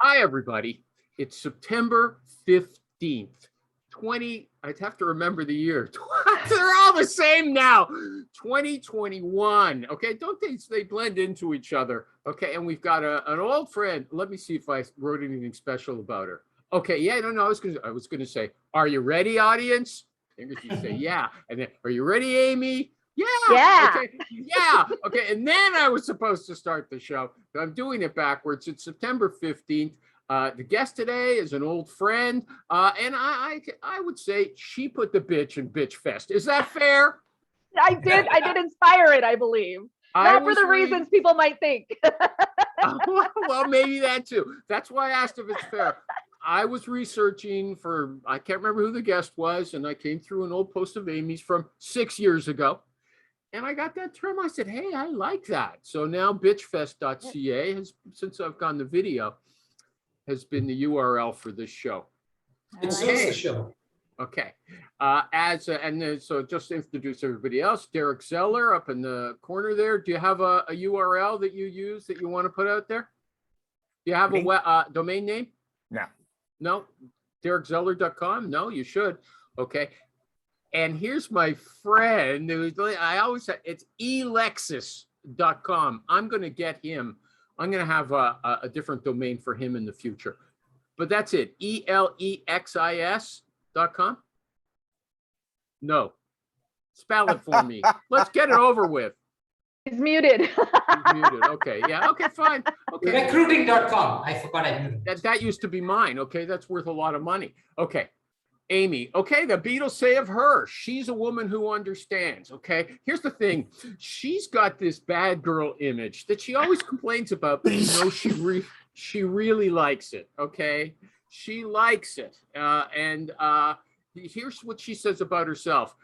Hi, everybody. It's September 15th, I'd have to remember the year. They're all the same now. 2021. Okay, don't they blend into each other? Okay, and we've got an old friend. Let me see if I wrote anything special about her. Okay, yeah, no, I was gonna say, are you ready, audience? And you say, yeah. And then, are you ready, Amy? Yeah. Okay. Yeah. Okay. And then I was supposed to start the show, but I'm doing it backwards. It's September 15th. The guest today is an old friend, and I would say she put the bitch in Bitch Fest. Is that fair? I did inspire it, I believe. Not for the reasons people might think. Well, maybe that too. That's why I asked if it's fair. I was researching for, I can't remember who the guest was, and I came through an old post of Amy's from 6 years ago. And I got that term. I said, hey, I like that. So now bitchfest.ca has, since I've gotten the video, has been the URL for this show. It suits the show. Okay. So just to introduce everybody else, Derek Zeller up in the corner there. Do you have a URL that you use that you want to put out there? Do you have a domain name? No. No? DerekZeller.com? No, you should. Okay. And here's my friend who's, I always say, it's elexis.com. I'm going to get him. I'm going to have a different domain for him in the future. But that's it. ELEXIS.com? No. Spell it for me. Let's get it over with. He's muted. He's muted. Okay. Yeah. Okay, fine. Okay. Recruiting.com. I forgot I muted. That used to be mine. Okay. That's worth a lot of money. Okay. Amy, okay, the Beatles say of her, she's a woman who understands, okay? Here's the thing. She's got this bad girl image that she always complains about, but you know she really likes it, okay? She likes it. Here's what she says about herself.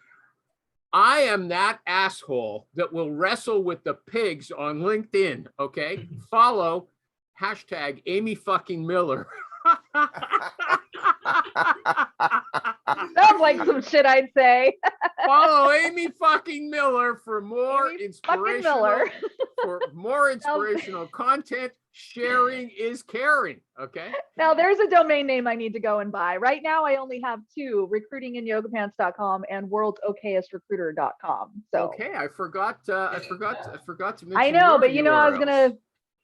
I am that asshole that will wrestle with the pigs on LinkedIn, okay? Follow hashtag Amy fucking Miller. Sounds like some shit I'd say. Follow Amy fucking Miller for more inspirational content. Sharing is caring. Okay. Now there's a domain name I need to go and buy. Right now I only have two: recruitinginyogapants.com and worldsokayestrecruiter.com. So okay, I forgot to mention. I know, but URLs. I was gonna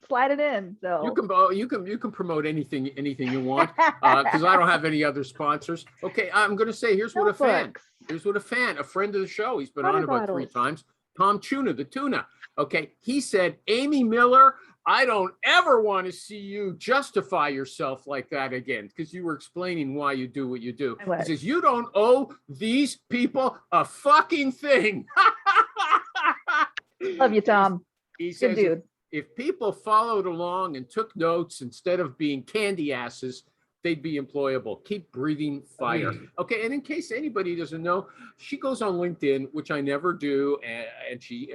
slide it in. So you can promote anything you want because I don't have any other sponsors. Okay, I'm gonna say here's what a friend, a friend of the show. He's been on about 3 times. Tom Tuna, the tuna. Okay, he said, Amy Miller, I don't ever want to see you justify yourself like that again, because you were explaining why you do what you do. He says, you don't owe these people a fucking thing. Love you, Tom. He says, good dude. If people followed along and took notes instead of being candy asses, they'd be employable. Keep breathing fire. Okay, and in case anybody doesn't know, she goes on LinkedIn, which I never do, and she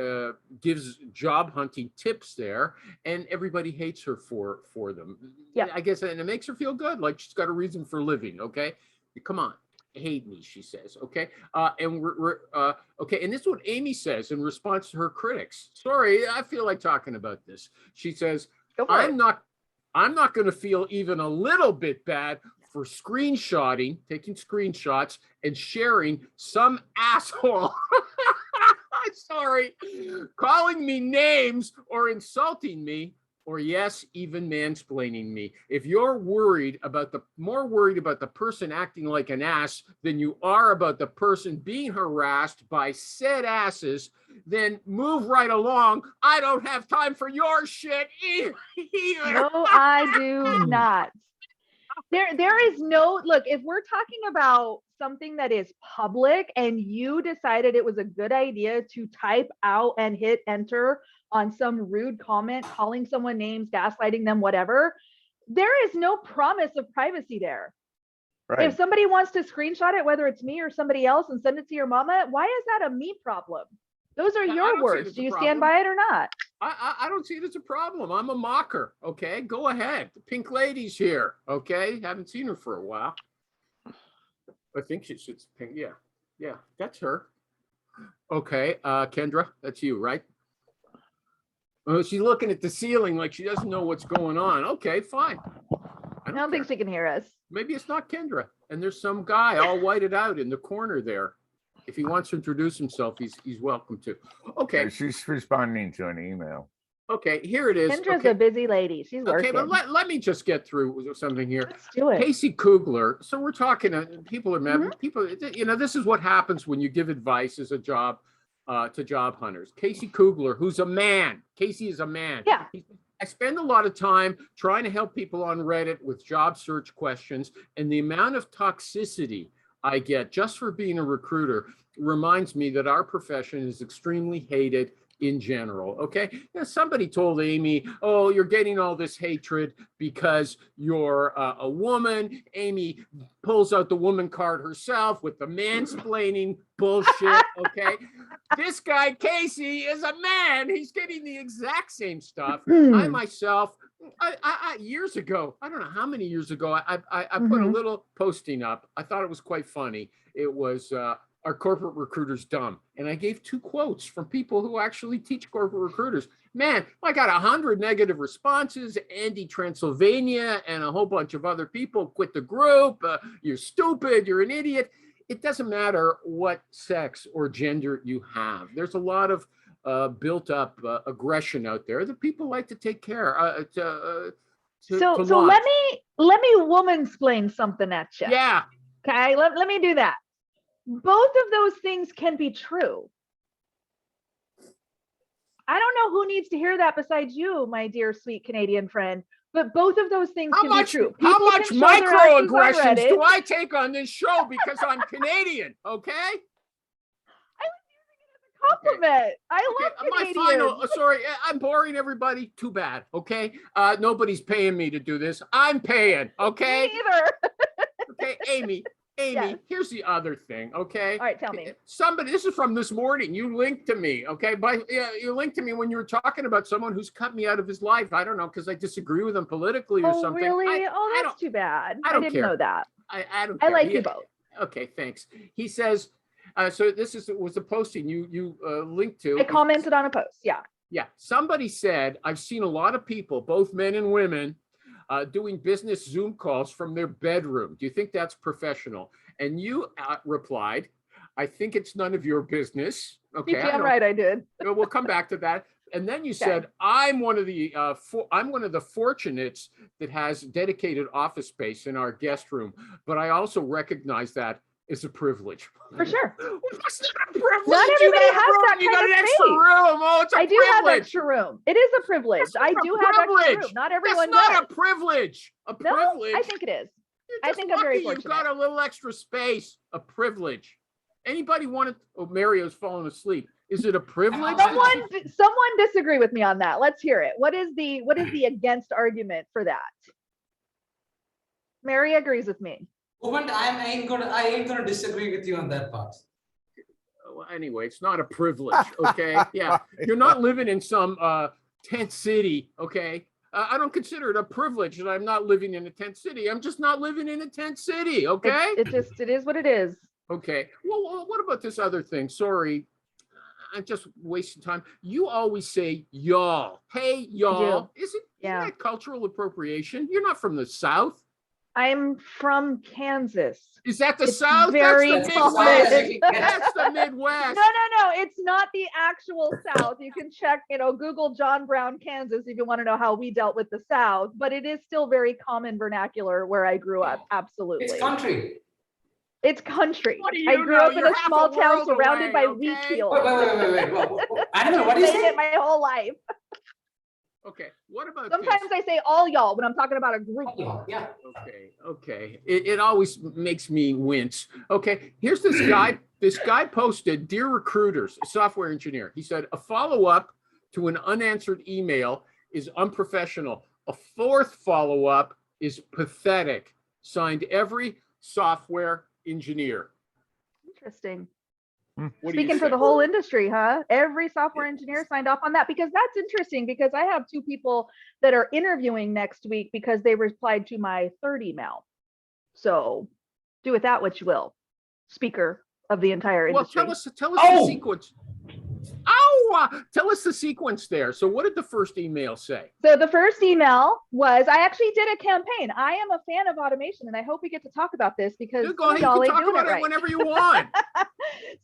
gives job hunting tips there, and everybody hates her for them. Yeah, I guess, and it makes her feel good, like she's got a reason for living. Okay, come on. Hate me, she says. Okay, and we're okay. And this is what Amy says in response to her critics. Sorry, I feel like talking about this. She says, "I'm not going to feel even a little bit bad for taking screenshots, and sharing some asshole." Sorry, calling me names or insulting me. Or yes, even mansplaining me. If you're more worried about the person acting like an ass than you are about the person being harassed by said asses, then move right along. I don't have time for your shit either. No, I do not. There is no, look, if we're talking about something that is public and you decided it was a good idea to type out and hit enter on some rude comment, calling someone names, gaslighting them, whatever, there is no promise of privacy there. Right. If somebody wants to screenshot it, whether it's me or somebody else, and send it to your mama, why is that a me problem? Those are your words. Do you stand by it or not? I don't see it as a problem. I'm a mocker. Okay, go ahead. The pink lady's here. Okay, haven't seen her for a while. I think she's pink. Yeah, that's her. Okay, Kendra, that's you, right? Oh, she's looking at the ceiling like she doesn't know what's going on. Okay, fine. I don't think she can hear us. Maybe it's not Kendra. And there's some guy all whited out in the corner there. If he wants to introduce himself, he's welcome to. Okay. She's responding to an email. Okay, here it is. Kendra's Okay. a busy lady. She's working. Okay, but let me just get through something here. Let's do it. Casey Kugler. So we're talking. People are mad. People. This is what happens when you give advice as a job to job hunters. Casey Kugler, who's a man. Casey is a man. Yeah. I spend a lot of time trying to help people on Reddit with job search questions, and the amount of toxicity I get just for being a recruiter reminds me that our profession is extremely hated in general. Okay. Now, somebody told Amy, oh, you're getting all this hatred because you're a woman. Amy pulls out the woman card herself with the mansplaining bullshit. Okay. This guy, Casey, is a man. He's getting the exact same stuff. I myself, I years ago, I don't know how many years ago, I put a little posting up. I thought it was quite funny. It was, are corporate recruiters dumb? And I gave 2 quotes from people who actually teach corporate recruiters. Man, I got 100 negative responses. Andy Transylvania and a whole bunch of other people quit the group. You're stupid. You're an idiot. It doesn't matter what sex or gender you have. There's a lot of built up aggression out there that people like to take care of. So let me woman-splain something at you. Yeah. Okay, let me do that. Both of those things can be true. I don't know who needs to hear that besides you, my dear sweet Canadian friend, but both of those things can be true. How much microaggressions do I take on this show because I'm Canadian? Okay. I was using it as a compliment. I love Canadians. Sorry, I'm boring everybody. Too bad. Okay. Nobody's paying me to do this. I'm paying. Okay. Me either. Okay, Amy, Yes. here's the other thing, okay? All right, tell me. Somebody, this is from this morning. You linked to me, okay? You linked to me when you were talking about someone who's cut me out of his life. I don't know, because I disagree with him politically or something. Really? That's too bad. I don't didn't care. know that. I don't care. I like you both. Okay, thanks. He says, so this was a posting you linked to. I commented on a post, yeah. Yeah, somebody said, I've seen a lot of people, both men and women, doing business Zoom calls from their bedroom. Do you think that's professional? And you replied, I think it's none of your business. Okay, You damn right I did. We'll come back to that. And then you said, I'm one of the fortunates that has dedicated office space in our guest room, but I also recognize that is a privilege. For sure. It's not a privilege. Not everybody has that You got kind an of extra space. room. Oh, it's a I do privilege. have extra room. It is a privilege. That's not I a do have extra privilege. room. Not everyone That's not does. a privilege. A No, privilege. I think it is. You're I just think I'm very lucky You've fortunate. got a little extra space. A privilege. Anybody want to? Oh, Mario's falling asleep. Is it a privilege? Someone disagree with me on that. Let's hear it. What is the against argument for that? Mary agrees with me. Woman, I ain't gonna disagree with you on that part. Well, anyway, it's not a privilege. Okay. Yeah. You're not living in some tent city. Okay. I don't consider it a privilege that I'm not living in a tent city. I'm just not living in a tent city. Okay. It is what it is. Okay. Well, what about this other thing? Sorry, I'm just wasting time. You always say y'all. Hey, y'all. Isn't that cultural appropriation? You're not from the South. I'm from Kansas. Is that the It's South? very That's the common. Midwest. That's the Midwest. No. It's not the actual South. You can check, Google John Brown, Kansas, if you want to know how we dealt with the South. But it is still very common vernacular where I grew up. Absolutely. It's country. It's country. What do you I grew know? up in You're a half small a town world surrounded by away, wheat okay? fields. Wait. I don't know. What do you Saying say? it my whole life. Okay. What about Sometimes this? I say all y'all when I'm talking about a group. Yeah. Okay. It always makes me wince. Okay. Here's this guy. This guy posted, "Dear recruiters, a software engineer." He said, "A follow-up to an unanswered email is unprofessional. A fourth follow-up is pathetic. Signed, every software engineer." Interesting. What do you Speaking for say? the whole industry, huh? Every software engineer signed off on that, because that's interesting, because I have 2 people that are interviewing next week because they replied to my third email. So do with that what you will. Speaker of the entire Well, industry. tell us the sequence. Oh, Tell us the sequence there. So what did the first email say? So the first email was, I actually did a campaign. I am a fan of automation, and I hope we get to talk about this because Go ahead, you y'all can ain't talk doing about it it right. whenever you want.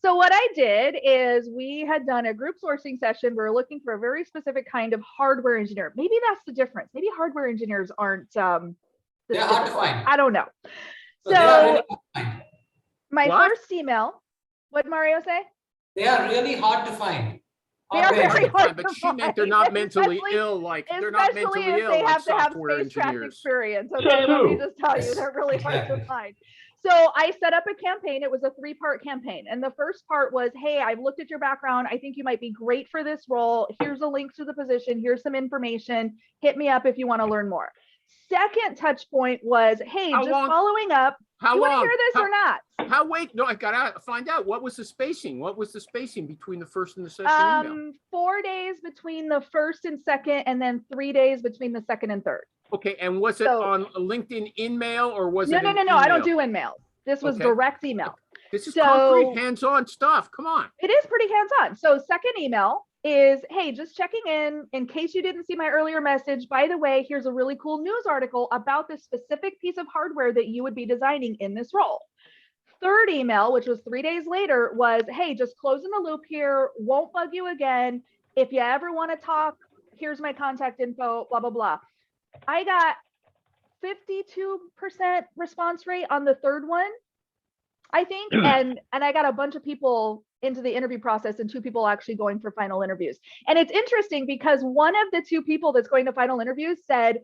So what I did is we had done a group sourcing session. We were looking for a very specific kind of hardware engineer. Maybe that's the difference. Maybe hardware engineers aren't They're hard to find. I don't know. They are really So hard to find. my What? first email, what Mario say? They are really hard to find. They are Hardware very engineers. hard But to she meant they're find, not mentally especially- ill, like they're not Especially mentally if ill they like have to have software spacecraft engineers. experience. Okay, Says let me who? just tell you, Yes, they're really hard to exactly. find. So I set up a campaign. It was a 3-part campaign. And the first part was, hey, I've looked at your background. I think you might be great for this role. Here's a link to the position. Here's some information. Hit me up if you want to learn more. Second touch point was, hey, How just long? following up. How You want to long? hear this or not? No, I gotta find out. What was the spacing? What was the spacing between the first and the second email? 4 days between the first and second, and then 3 days between the second and third. Okay, and was it so- on LinkedIn InMail or was No, it? no, an no, no. I don't email? do InMail. This was Okay. direct email. This is so- concrete, hands-on stuff. Come on. It is pretty hands-on. So second email is, hey, just checking in case you didn't see my earlier message. By the way, here's a really cool news article about this specific piece of hardware that you would be designing in this role. Third email, which was 3 days later, was, hey, just closing the loop here. Won't bug you again. If you ever want to talk, here's my contact info, blah, blah, blah. I got 52% response rate on the third one, I think. and I got a bunch of people into the interview process and 2 people actually going for final interviews. And it's interesting because one of the 2 people that's going to final interviews said,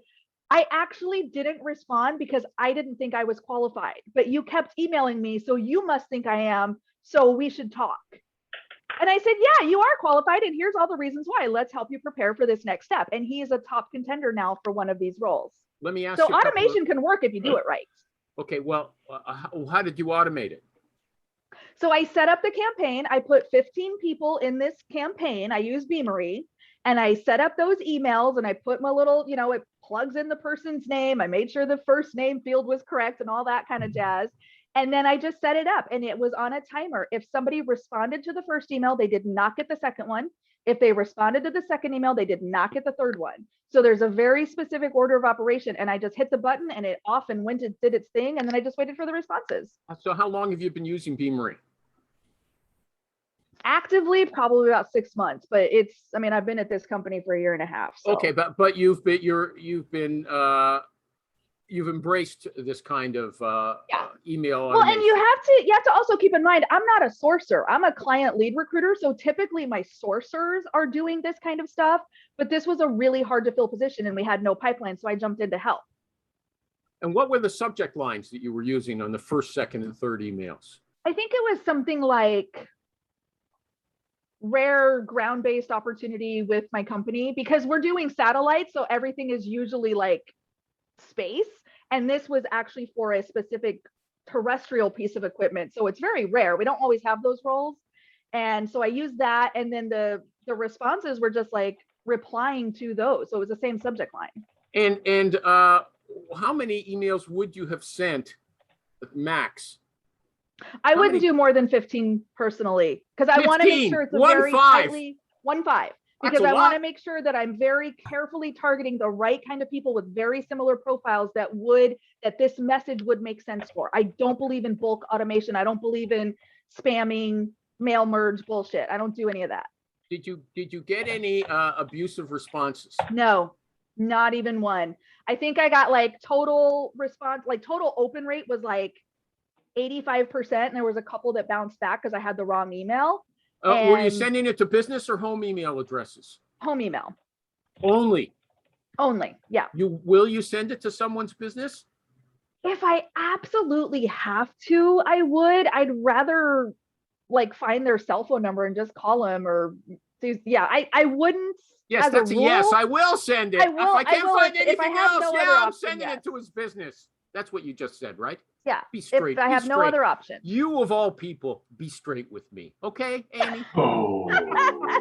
I actually didn't respond because I didn't think I was qualified, but you kept emailing me, so you must think I am, so we should talk. And I said, yeah, you are qualified, and here's all the reasons why. Let's help you prepare for this next step. And he is a top contender now for one of these roles. Let me ask So you. a couple of- automation can work if you do it right. Okay, well, how did you automate it? So I set up the campaign. I put 15 people in this campaign. I use Beamery, and I set up those emails, and I put my little, it plugs in the person's name. I made sure the first name field was correct and all that kind of jazz. And then I just set it up, and it was on a timer. If somebody responded to the first email, they did not get the second one. If they responded to the second email, they did not get the third one. So there's a very specific order of operation, and I just hit the button and it off and went and did its thing. And then I just waited for the responses. So how long have you been using Beamery? Actively, probably about 6 months, but I've been at this company for a year and a half. So. Okay, but you've embraced this kind of email. Well, and automation. you have to also keep in mind, I'm not a sourcer. I'm a client lead recruiter. So typically my sourcers are doing this kind of stuff, but this was a really hard to fill position and we had no pipeline. So I jumped in to help. And what were the subject lines that you were using on the first, second, and third emails? I think it was something like rare ground-based opportunity with my company because we're doing satellites. So everything is usually like space. And this was actually for a specific terrestrial piece of equipment. So it's very rare. We don't always have those roles. And so I used that. And then the responses were just like replying to those. So it was the same subject line. And how many emails would you have sent max? I How wouldn't many- do more than 15 personally because I want to make 15, sure it's a 1 very 5. tightly 1-5 That's because a I want to lot. make sure that I'm very carefully targeting the right kind of people with very similar profiles that this message would make sense for. I don't believe in bulk automation. I don't believe in spamming, mail merge bullshit. I don't do any of that. Did you get any abusive responses? No, not even one. I think I got like total response, like total open rate was like 85%. And there was a couple that bounced back because I had the wrong email. Were you And- sending it to business or home email addresses? Home email Only. only. Yeah. Will you send it to someone's business? If I absolutely have to, I would. I'd rather like find their cell phone number and just call them or do, yeah, I wouldn't. Yes, as that's a yes. rule. I will send it. I will- If I I can't will find if I anything have else, no yeah, other I'm option, sending yes. it to his business. That's what you just said, right? Yeah. Be straight. If I be have no straight. other option. You of all people, be straight with me, okay, Amy? Oh.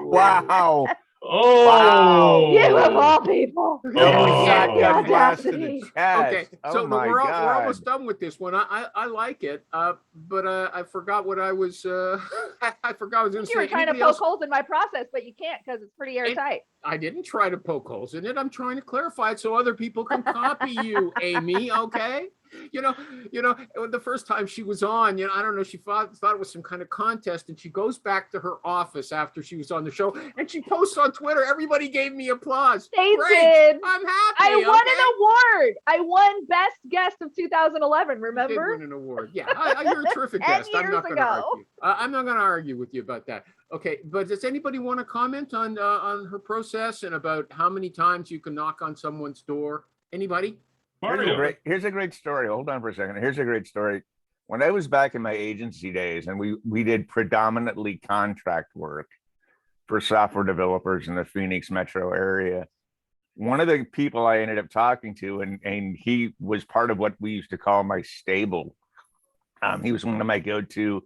Wow. Oh, You of all people. Oh. Shotgun blast to the Audacity. chest. Okay, Oh so my we're God. almost done with this one. I like it, but I forgot what I was. I forgot what I was going to You were say. trying to Anybody poke else? holes in my process, but you can't because it's pretty airtight. I didn't try to poke holes in it. I'm trying to clarify it so other people can copy you, Amy. Okay. You know, the first time she was on, I don't know, she thought it was some kind of contest, and she goes back to her office after she was on the show, and she posts on Twitter, everybody gave me applause. They Great. did. I'm happy. I won okay? an award. I won Best Guest of 2011. You did Remember? win an award. Yeah, you're a terrific 10 guest. I'm years not going to ago. argue. I'm not going to argue with you about that. Okay, but does anybody want to comment on her process and about how many times you can knock on someone's door? Anybody? Mario. Here's a great story. Hold on for a second. Here's a great story. When I was back in my agency days, and we did predominantly contract work for software developers in the Phoenix metro area, one of the people I ended up talking to, and he was part of what we used to call my stable. He was one of my go-to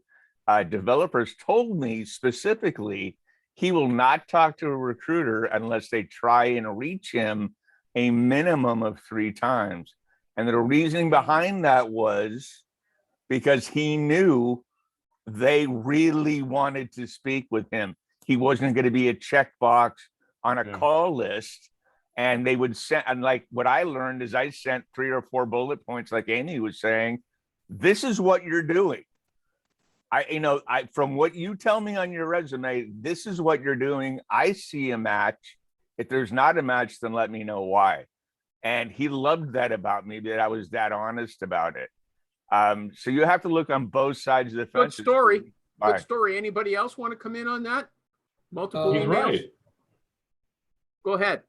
developers, told me specifically he will not talk to a recruiter unless they try and reach him a minimum of 3 times. And the reasoning behind that was because he knew they really wanted to speak with him. He wasn't going to be a checkbox on a call list. And they would send, and like what I learned is I sent 3 or 4 bullet points, like Amy was saying, this is what you're doing. From what you tell me on your resume, this is what you're doing. I see a match. If there's not a match, then let me know why. And he loved that about me, that I was that honest about it. So you have to look on both sides of the fence. Good story. Bye. Good story. Anybody else want to come in on that? Multiple He's emails? right. Go ahead.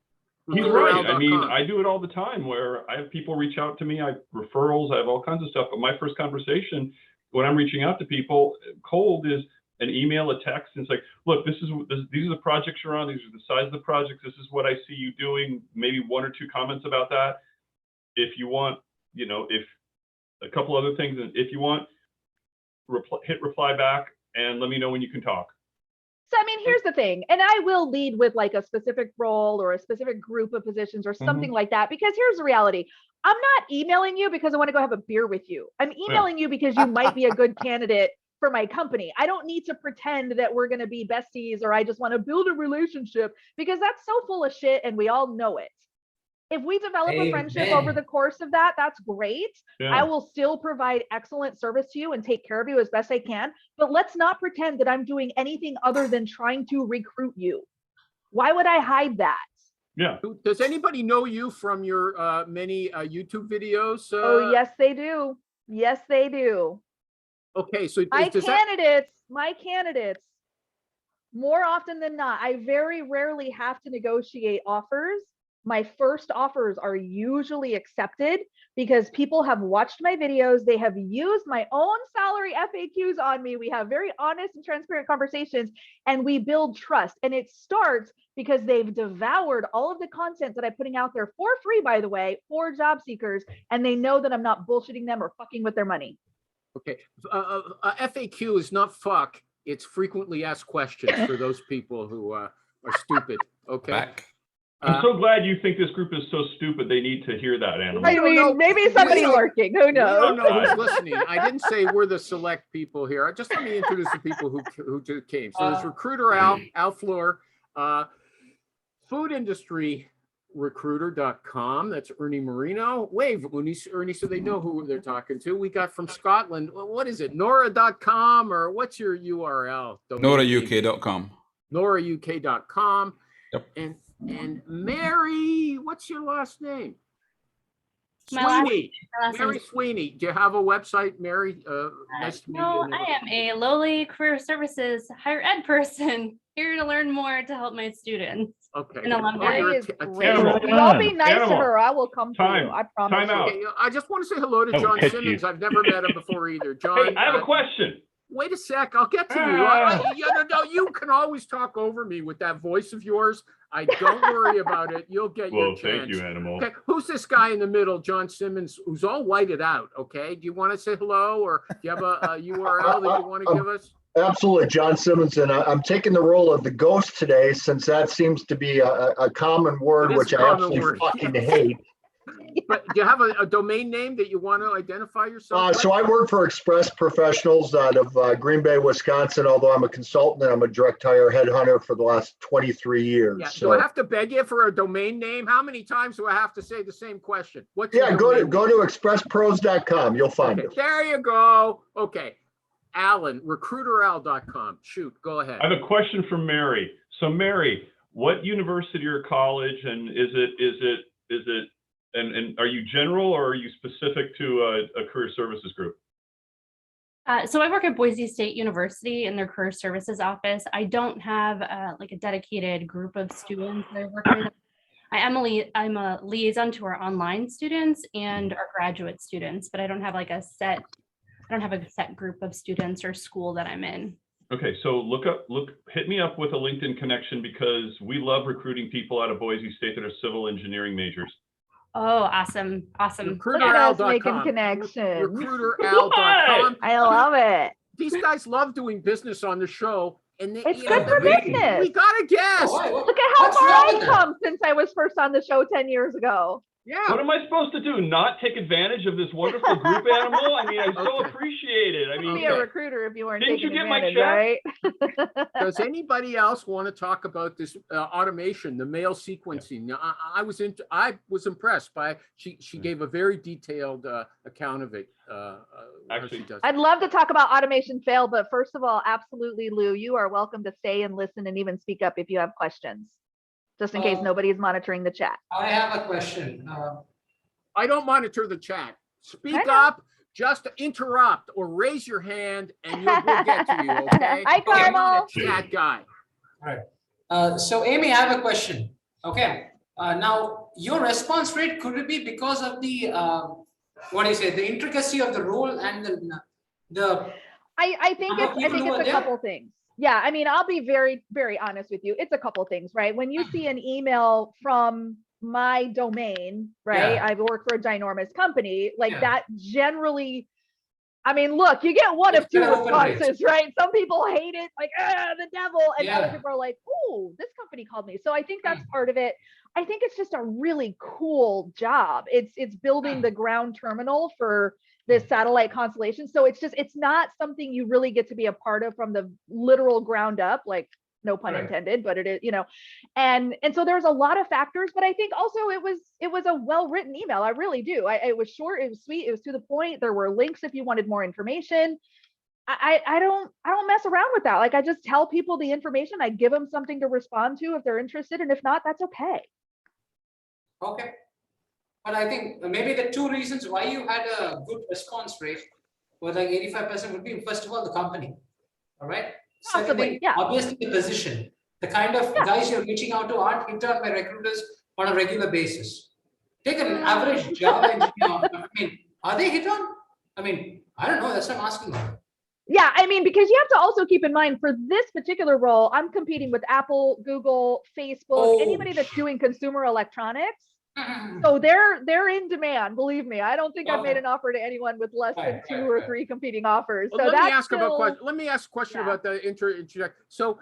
He's right. I mean, Recruiterl.com. I do it all the time where I have people reach out to me. I have referrals. I have all kinds of stuff. But my first conversation when I'm reaching out to people cold is an email, a text. And it's like, look, these are the projects you're on. These are the size of the projects. This is what I see you doing. Maybe 1 or 2 comments about that. If you want, if a couple other things, and if you want, hit reply back and let me know when you can talk. So, I mean, here's the thing, and I will lead with like a specific role or a specific group of positions or something like that, because here's the reality. I'm not emailing you because I want to go have a beer with you. I'm emailing you because you might be a good candidate for my company. I don't need to pretend that we're going to be besties or I just want to build a relationship, because that's so full of shit and we all know it. If we develop a friendship over the course of that, that's great. Yeah. I will still provide excellent service to you and take care of you as best I can. But let's not pretend that I'm doing anything other than trying to recruit you. Why would I hide that? Yeah. Does anybody know you from your many YouTube videos? Oh, yes, they do. Yes, they do. Okay, so My candidates, more often than not, I very rarely have to negotiate offers. My first offers are usually accepted because people have watched my videos. They have used my own salary FAQs on me. We have very honest and transparent conversations, and we build trust. And it starts because they've devoured all of the content that I'm putting out there for free, by the way, for job seekers. And they know that I'm not bullshitting them or fucking with their money. Okay, FAQ is not fuck. It's frequently asked questions for those people who are stupid. Okay. Back. I'm so glad you think this group is so stupid. They need to hear that, Animal. I mean, maybe somebody lurking. Who I don't knows? know who's listening. I didn't say we're the select people here. Just let me introduce the people who just came. So there's Recruiter Al Fleur, food industry recruiter.com. That's Ernie Marino. Wave, Ernie, so they know who they're talking to. We got from Scotland. What is it? Nora.com, or what's your URL? NoraUK.com. NoraUK.com. Yep. And Mary, what's your last name? My Sweeney. last Mary name- Sweeney. Do you have a website, Mary? Nice to meet No, you. I am a lowly career services higher ed person here to learn more to help my students. Okay. And alumni. Oh, you're That is a great. Animal. You all be nice Animal. to her. I will come to Time. you. I promise Time you. out. Okay, I just want to say hello to Oh, John catch Simmons. you. I've never met him before either. John, Hey, I have a question. wait a sec. I'll get to you. No, you can always talk over me with that voice of yours. Don't worry about it. You'll get your Well, chance. thank you, Animal. Okay, who's this guy in the middle, John Simmons, who's all whited out? Okay, do you want to say hello, or do you have a URL that you want to give us? Absolutely, John Simmons, and I'm taking the role of the ghost today, since that seems to be a common word, It is which a I common absolutely word. fucking hate. But do you have a domain name that you want to identify yourself with? So I work for Express Professionals out of Green Bay, Wisconsin, although I'm a consultant and I'm a direct hire headhunter for the last 23 years. Yeah. So Do I have to beg you for a domain name? How many times do I have to say the same question? What's your yeah, domain go name? to expresspros.com. You'll find Okay, it. there you go. Okay. Alan, recruiteral.com. Shoot, go ahead. I have a question for Mary. So Mary, what university or college, and is it and are you general or are you specific to a career services group? So I work at Boise State University in their career services office. I don't have like a dedicated group of students that I work with. I'm a liaison to our online students and our graduate students, but I don't have a set group of students or school that I'm in. Okay, so hit me up with a LinkedIn connection, because we love recruiting people out of Boise State that are civil engineering majors. Oh, awesome. Look at us making Recruiteral.com. connections. Recruiteral.com. I love it. These guys love doing business on the show. And they, It's you know, good for business. we got a guest. Look at how What's far wrong I've with that? come since I was first on the show 10 years ago. Yeah. What am I supposed to do? Not take advantage of this wonderful group animal? I mean, I so Okay. appreciate it. I You'd mean, be a recruiter if you weren't Didn't you taking get my advantage, check? right? Does anybody else want to talk about this automation, the mail sequencing? Now, I was impressed by she gave a very detailed account of it. How Actually, she does it. I'd love to talk about automation fail, but first of all, absolutely, Lou, you are welcome to stay and listen and even speak up if you have questions, just in case nobody's monitoring the chat. I have a question. I don't monitor the chat. Speak I know. up, just interrupt or raise your hand, and we'll get to you. Okay? Hi, I'm not Carmel. a chat guy. So Amy, I have a question. Okay. Now your response rate, could it be because of the what do you say, the intricacy of the role and the I think How it's people were a there? couple things. Yeah, I mean, I'll be very, very honest with you. It's a couple things, right? When you see an email from my domain, right? Yeah. I work for a ginormous company, like Yeah. that generally, I mean, look, you get one of It's two gonna open rates. responses, right? Some people hate it, like, the devil, and other Yeah. people are like, oh, this company called me. So I think that's part of it. I think it's just a really cool job. It's building the ground terminal for this satellite constellation. So it's not something you really get to be a part of from the literal ground up, like no pun Right. intended, but it is, and so there's a lot of factors, but I think also it was a well-written email. I really do. It was short, it was sweet, it was to the point. There were links if you wanted more information. I don't mess around with that. Like, I just tell people the information, I give them something to respond to if they're interested, and if not, that's okay. Okay. But I think maybe the two reasons why you had a good response rate were like 85% would be, first of all, the company. All right. Second Possibly, thing, yeah. obviously the position. The kind of guys you're reaching out to aren't hit on by recruiters on a regular basis. Take an average Java engineer. I mean, are they hit on? I mean, I don't know. That's what I'm asking them. Yeah, I mean, because you have to also keep in mind for this particular role, I'm competing with Apple, Google, Facebook, anybody that's doing consumer electronics. So they're in demand. Believe me, I don't think I've made an offer to anyone with less than Right, two right, or right. three competing offers. Well, So let me that's ask about still, let me ask a question yeah. about the introduction. So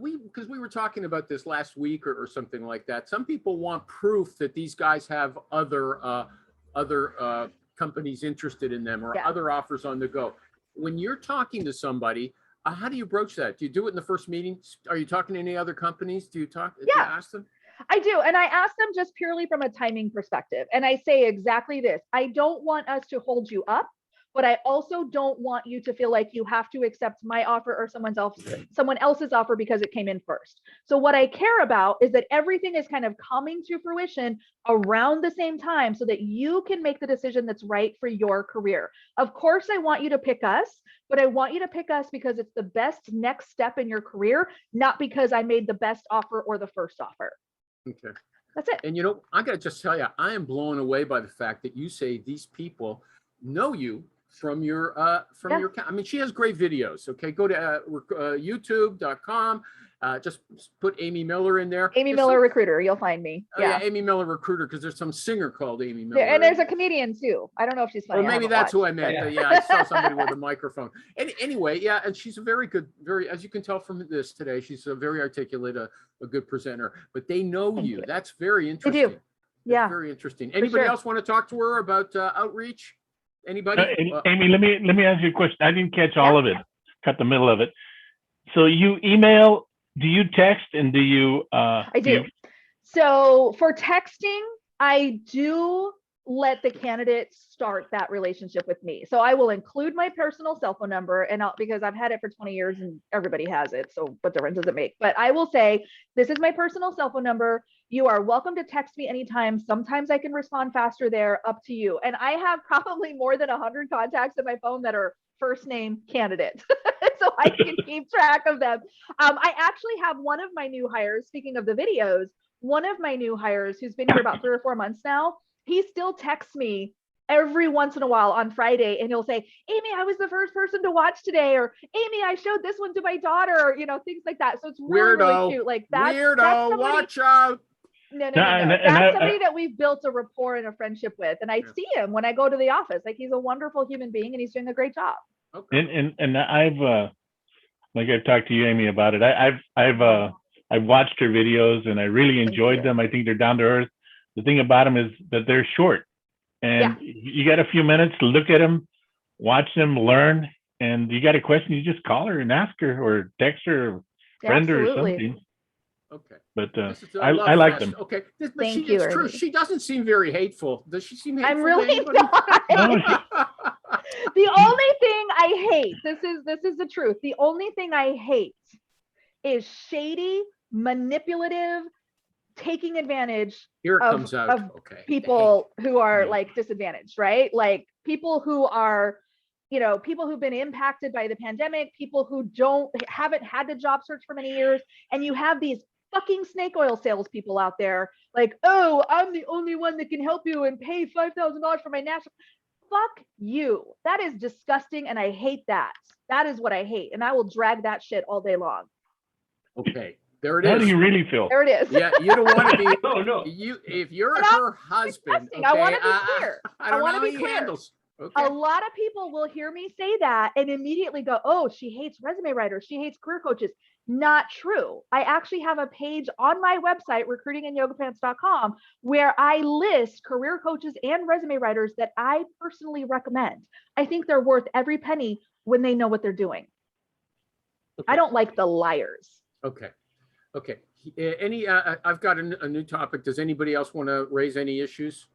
because we were talking about this last week or something like that. Some people want proof that these guys have other companies interested in them or Yeah. other offers on the go. When you're talking to somebody, how do you broach that? Do you do it in the first meeting? Are you talking to any other companies? Do you talk? Do you Yeah. ask them? I do. And I ask them just purely from a timing perspective. And I say exactly this. I don't want us to hold you up, but I also don't want you to feel like you have to accept my offer or someone else's offer because it came in first. So what I care about is that everything is kind of coming to fruition around the same time so that you can make the decision that's right for your career. Of course, I want you to pick us, but I want you to pick us because it's the best next step in your career, not because I made the best offer or the first offer. Okay. That's it. And I got to just tell you, I am blown away by the fact that you say these people know you from your I mean, she has great videos. Okay, go to youtube.com Just put Amy Miller in there. Amy There's Miller some- Recruiter, you'll find me. Oh, Yeah. Amy Miller Recruiter, because there's some singer called Amy Miller. And there's a comedian too. I don't know if she's funny. Or I maybe haven't that's who I watched, meant. but- Yeah. I saw somebody with a microphone. Anyway, yeah, and she's a very good, as you can tell from this today, she's a very articulate, a good presenter. But they know Thank you. you. That's very They interesting. do. Yeah. Very interesting. Anybody sure. else want to talk to her about outreach? Anybody? Amy, let me ask you a question. I didn't catch all of it. Cut the middle of it. So you email, do you text, and do you? I do. So for texting, I do let the candidates start that relationship with me. So I will include my personal cell phone number, and because I've had it for 20 years and everybody has it. So what difference does it make? But I will say, this is my personal cell phone number. You are welcome to text me anytime. Sometimes I can respond faster there, up to you. And I have probably more than 100 contacts in my phone that are first name candidates. So I can keep track of them. I actually have one of my new hires, speaking of the videos, one of my new hires who's been here about 3 or 4 months now, he still texts me every once in a while on Friday, and he'll say, Amy, I was the first person to watch today, or Amy, I showed this one to my daughter, or, things like that. So it's really, really cute. Like that's somebody, watch out. No. and That's somebody that we've built a rapport and a friendship with. And I see him when I go to the office. Like, he's a wonderful human being and he's doing a great job. Okay. And I've like I've talked to you, Amy, about it. I've watched her videos and I really enjoyed them. I think they're down to earth. The thing about them is that they're short, and you got a few minutes to look at them, watch them, learn. And you got a question, you just call her and ask her, or text her, or friend her, or something. Okay. But This is a I love like fest. them. Okay. But Thank you, it's true. Ernie. She doesn't seem very hateful. Does she seem hateful? I'm to really anybody? not. No, The only thing I hate, this is the truth. The only thing I hate is shady, manipulative, taking advantage Here it of- comes out. of Okay. people who are Yeah. like disadvantaged, right? Like people who are, people who've been impacted by the pandemic, people who haven't had to job search for many years. And you have these fucking snake oil salespeople out there like, oh, I'm the only one that can help you and pay $5,000 for my national. Fuck you. That is disgusting. And I hate that. That is what I hate. And I will drag that shit all day long. Okay. There it how do is. you really feel? There it is. Yeah, you don't want to be. No. If you're And I'm her husband, disgusting. I wanna be okay, clear. I don't wanna know be how he clear. handles. A Okay. lot of people will hear me say that and immediately go, oh, she hates resume writers. She hates career coaches. Not true. I actually have a page on my website, recruitinginyogapants.com, where I list career coaches and resume writers that I personally recommend. I think they're worth every penny when they know what they're doing. I don't like the liars. Okay. Okay. I've got a new topic. Does anybody else want to raise any issues?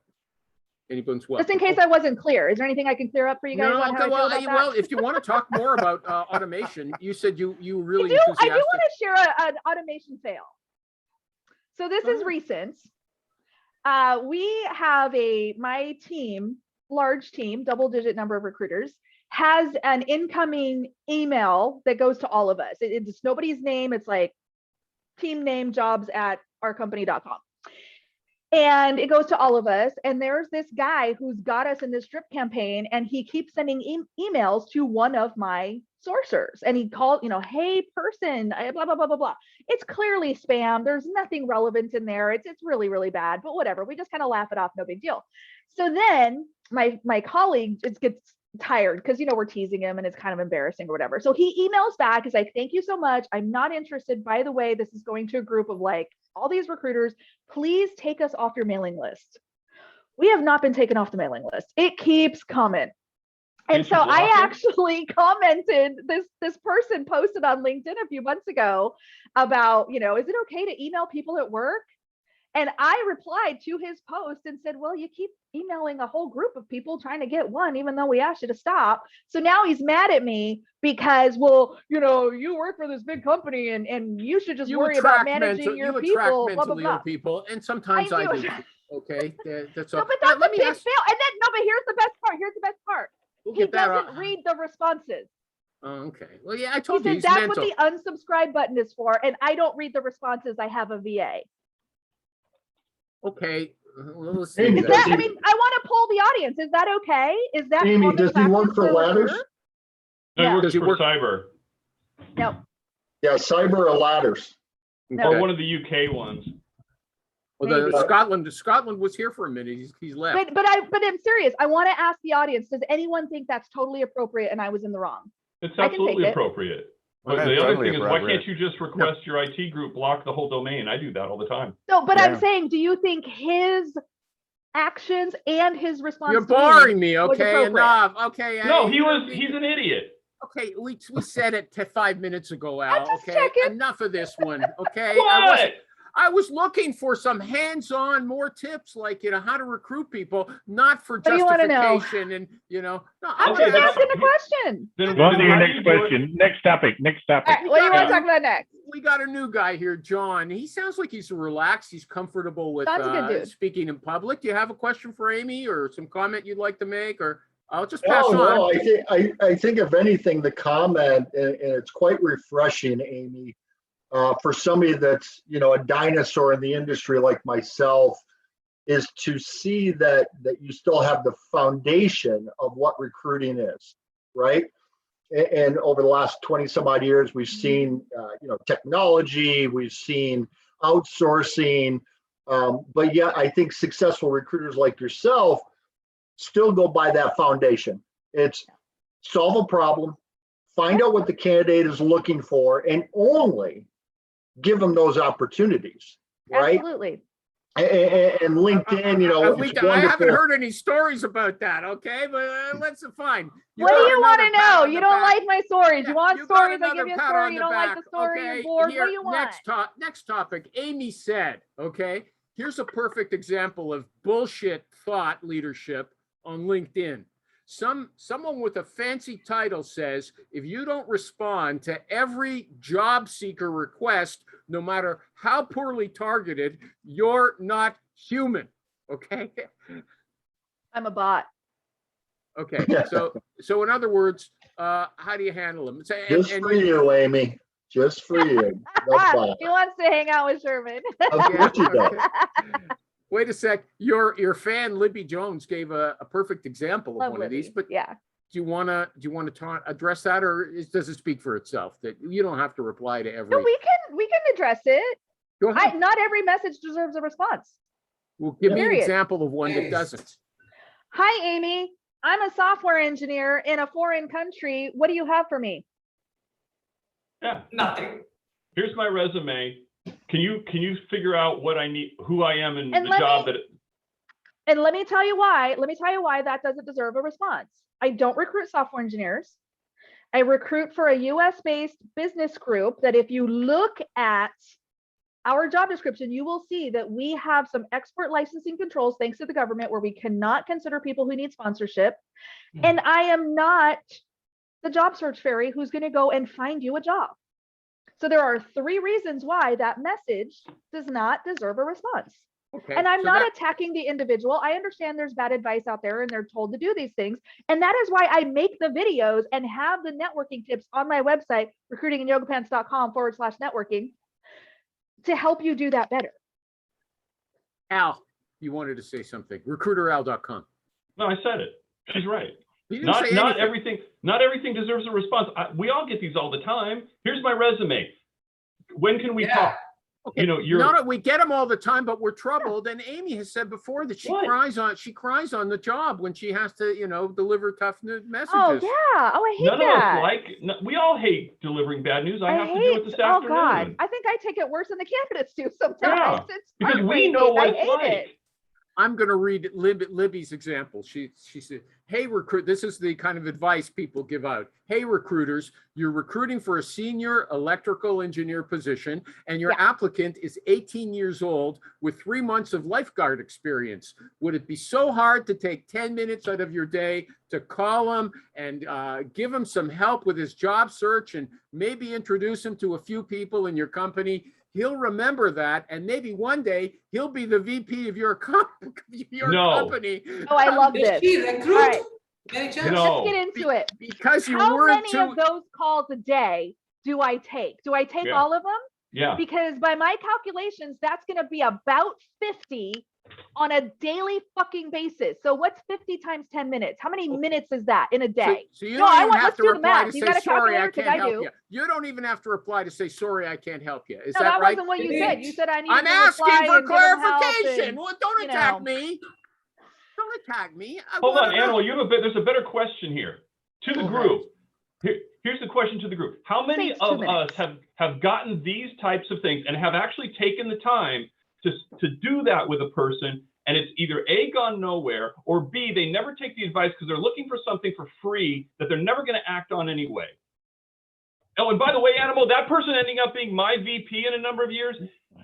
Anyone's welcome. Just in case I wasn't clear, is there anything I can clear up for you guys No, on how I feel well, about that? well, if you want to talk more about automation, you said you really I do enthusiastic. want to share an automation fail. So this is recent. We have my team, large team, double-digit number of recruiters, has an incoming email that goes to all of us. It's nobody's name. It's like team name jobs@ourcompany.com. And it goes to all of us. And there's this guy who's got us in this drip campaign, and he keeps sending emails to one of my sourcers. And he called, hey person, blah, blah, blah, blah, blah. It's clearly spam. There's nothing relevant in there. It's really, really bad, but whatever. We just kind of laugh it off. No big deal. So then my colleague just gets tired because, we're teasing him and it's kind of embarrassing or whatever. So he emails back. He's like, thank you so much. I'm not interested. By the way, this is going to a group of like all these recruiters. Please take us off your mailing list. We have not been taken off the mailing list. It keeps coming. And so I actually commented, this person posted on LinkedIn a few months ago about, is it okay to email people at work? And I replied to his post and said, well, you keep emailing a whole group of people trying to get one, even though we asked you to stop. So now he's mad at me because, well, you work for this big company and you should just worry about managing your people, blah, blah, blah. People, and sometimes I do. Okay, that's all. No, but that's a big fail. And then, no, but here's the best part. We'll He doesn't read the responses. Oh, okay. Well, yeah, I He told you said he's that's mental. what the unsubscribe button is for, and I don't read the responses. I have a VA. Okay. Well, let's Amy, see. Is that, I mean, I want to poll the audience. Is that okay? Is that Amy, common does he work practice for a Ladders? recruiter? No, he No. works Does he for work- cyber. No. Yeah, Cyber or Ladders. No. Or one of the UK ones. Well, the Maybe. Scotland was here for a minute. He's left. But I'm serious. I want to ask the audience, does anyone think that's totally appropriate and I was in the wrong? It's I can take absolutely it. appropriate. But Okay, the other totally thing is, why appropriate. can't you just request your IT group block the whole domain? I do that all the time. No, but I'm Yeah. saying, do you think his actions and his response You're to you boring me, was okay? appropriate? Enough. Okay. No, I- he's an idiot. Okay, we said it 5 minutes ago, Al. just Okay, checking. enough of this one. Okay, What? I was looking for some hands-on, more tips, like how to recruit people, not for do you wanna know? justification and No, I'm Okay, just then- asking the question. Then, Go on to then your how do next you do it? question. Next topic. Next topic. All right, what do you want to Yeah. talk about next? we got a new guy here, John. He sounds like he's relaxed. He's comfortable with John's a good dude. speaking in public. Do you have a question for Amy or some comment you'd like to make, or I'll just pass No, on? no, I think if anything, the comment, and it's quite refreshing, Amy, for somebody that's, a dinosaur in the industry like myself, is to see that you still have the foundation of what recruiting is, right? And over the last 20 some odd years, we've seen, technology, we've seen outsourcing, but yet I think successful recruiters like yourself still go by that foundation. It's solve a problem, find out what the candidate is looking for, and only give them those opportunities, right? Absolutely. And LinkedIn, it's I haven't wonderful. heard any stories about that. Okay, but let's fine. What do you want to another pat know? on You the don't back. like my stories. Yeah, You want you got stories? I another give you a pat story. on You the don't like back. the story. Okay, You're bored. What here, do you want? next topic. Amy said, okay, here's a perfect example of bullshit thought leadership on LinkedIn. Someone with a fancy title says, if you don't respond to every job seeker request, no matter how poorly targeted, you're not human. Okay. I'm a bot. Okay. So in other words, how do you handle them? Just for you, Amy. Just for you. No problem. He wants to hang out with Sherman. Of course you do. Okay. Wait a sec. Your fan Libby Jones gave a perfect example of Love one of these, Libby. but Yeah. do you want to address that, or does it speak for itself that you don't have to reply to every? No, we can address it. Go ahead. Not every message deserves a response. Well, give me an Period. example of one that Yes. doesn't. Hi, Amy. I'm a software engineer in a foreign country. What do you have for me? Yeah. Nothing. Here's my resume. Can you figure out what I need, who I am, and And the let job me- that? And let me tell you why. Let me tell you why that doesn't deserve a response. I don't recruit software engineers. I recruit for a US-based business group that if you look at our job description, you will see that we have some expert licensing controls thanks to the government where we cannot consider people who need sponsorship. And I am not the job search fairy who's going to go and find you a job. So there are 3 reasons why that message does not deserve a response. Okay. And I'm so not that- attacking the individual. I understand there's bad advice out there and they're told to do these things. And that is why I make the videos and have the networking tips on my website, recruitinginyogapants.com/networking, to help you do that better. Al, you wanted to say something. Recruiteral.com. No, I said it. She's right. You didn't Not say anything. everything deserves a response. We all get these all the time. Here's my resume. When can we Yeah. talk? Okay. We get them all the time, but we're troubled. And Amy has said before that she What? cries on the job when she has to, deliver tough messages. Oh yeah. Oh, I hate None that. of us we all hate delivering bad news. I have to do it this Oh afternoon. God. I think I take it worse than the candidates do sometimes. Yeah, It's because we know heartbreaking. what I it's hate like. it. I'm going to read Libby's example. She said, hey, this is the kind of advice people give out. Hey, recruiters, you're recruiting for a senior electrical engineer position, and your applicant is 18 years old with 3 months of lifeguard experience. Would it be so hard to take 10 minutes out of your day to call him and give him some help with his job search and maybe introduce him to a few people in your company? He'll remember that, and maybe one day he'll be the VP of your company. Oh, I love Does this. she recruit? All right. Any chance? No. Let's get into it. Because you How weren't many too. of those calls a day do I take? Do I take Yeah. all of them? Yeah. Because by my calculations, that's going to be about 50 on a daily fucking basis. So what's 50 times 10 minutes? How many minutes is that in a day? So you No, don't I even want- have let's to do the reply to math. You say, got a sorry, I calculator? 'Cause can't I help do. you. You don't even have to reply to say, sorry, I can't help you. Is No, that that right? wasn't what you It said. is. You said I need I'm to asking reply for and give them help clarification. and, Well, don't you attack know. me. Don't attack me. I Hold wanna on, know. Animal, you have a bit, there's a better question here to the Okay. group. Here's the question to the group. How many Takes 2 of us minutes. have gotten these types of things and have actually taken the time to do that with a person, and it's either A, gone nowhere, or B, they never take the advice because they're looking for something for free that they're never going to act on anyway? Oh, and by the way, Animal, that person ending up being my VP in a number of years,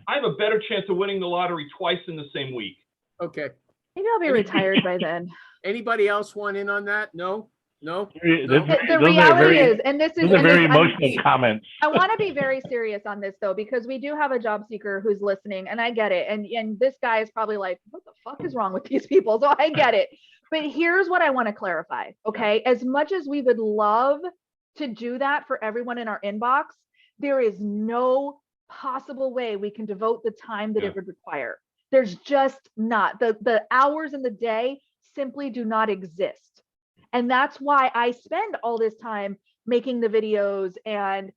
I have a better chance of winning the lottery twice in the same week. Okay. Maybe I'll be retired by then. Anybody else want in on that? No? No? The The reality is, and this is, those are and this- very I'm- emotional comments. I want to be very serious on this though, because we do have a job seeker who's listening, and I get it. And this guy is probably like, what the fuck is wrong with these people? So I get it. But here's what I want to clarify. Okay. As much as we would love to do that for everyone in our inbox, there is no possible way we can devote the time that it would require. There's just not. The hours in the day simply do not exist. And that's why I spend all this time making the videos and,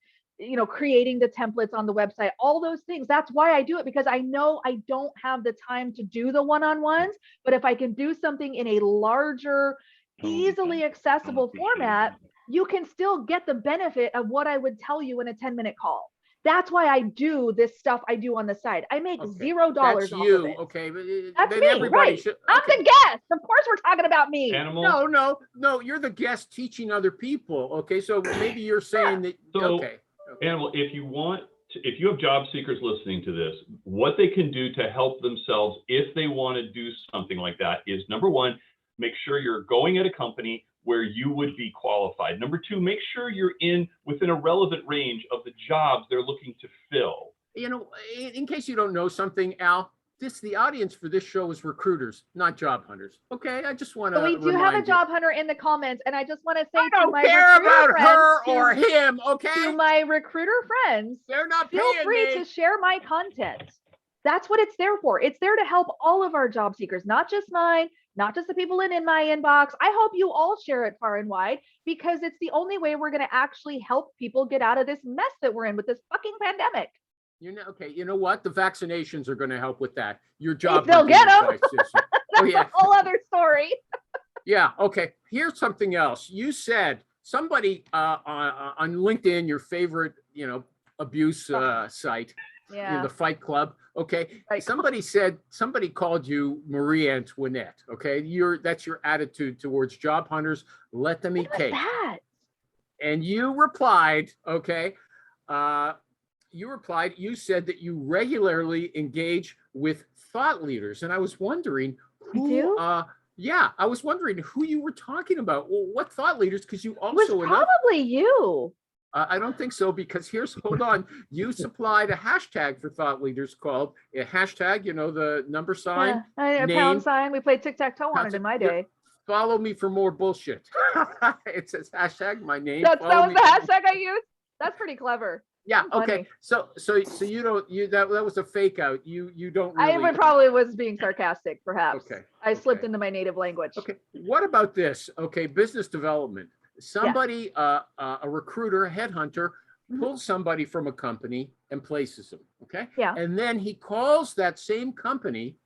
creating the templates on the website, all those things. That's why I do it, because I know I don't have the time to do the one-on-ones, but if I can do something in a larger, easily accessible format, you can still get the benefit of what I would tell you in a 10-minute call. That's why I do this stuff I do on the side. I make Okay. $0 That's off of you. it. Okay. But That's then me, everybody right? should. I'm Okay. the guest. Of course we're talking about me. Animal. No, you're the guest teaching other people. Okay. So maybe you're saying that. So, Okay. Animal, if you have job seekers listening to this, what they can do to help themselves if they want to do something like that is, number one, make sure you're going at a company where you would be qualified. Number two, make sure you're within a relevant range of the jobs they're looking to fill. In case you don't know something, Al, the audience for this show is recruiters, not job hunters. Okay, I just want to. But we do have a job hunter in the comments, and I just want to say I to don't my care recruiter about her friends, or him. Okay, to my recruiter friends, they're not feel paying free me. to share my content. That's what it's there for. It's there to help all of our job seekers, not just mine, not just the people in my inbox. I hope you all share it far and wide, because it's the only way we're going to actually help people get out of this mess that we're in with this fucking pandemic. Okay, you know what? The vaccinations are going to help with that. Your job. If they'll get them. That's A whole other story. Yeah. Okay. Here's something else. You said somebody on LinkedIn, your favorite, abuse site, Yeah. the Fight Club. Okay. Right. Somebody called you Marie Antoinette. Okay. That's your attitude towards job hunters. Let them eat What was cake. that? And you replied, okay. You said that you regularly engage with thought leaders. And I was wondering who, I was wondering who you were talking about. Well, what thought leaders? Because you It was also, probably you. I don't think so, because hold on. You supplied a hashtag for thought leaders called a hashtag, the number sign. Yeah, a name. pound sign. We played tic-tac-toe on it in my day. Follow me for more bullshit. It says hashtag my name. That follow was me the for- hashtag I used. That's pretty clever. Yeah. Funny. Okay. So you don't, that was a fake out. You don't really. I probably was being sarcastic, perhaps. Okay. I slipped okay. into my native language. Okay. What about this? Okay. Business development. Somebody, a recruiter, a headhunter, pulls somebody from a company and places them. Okay. Yeah. And then he calls that same company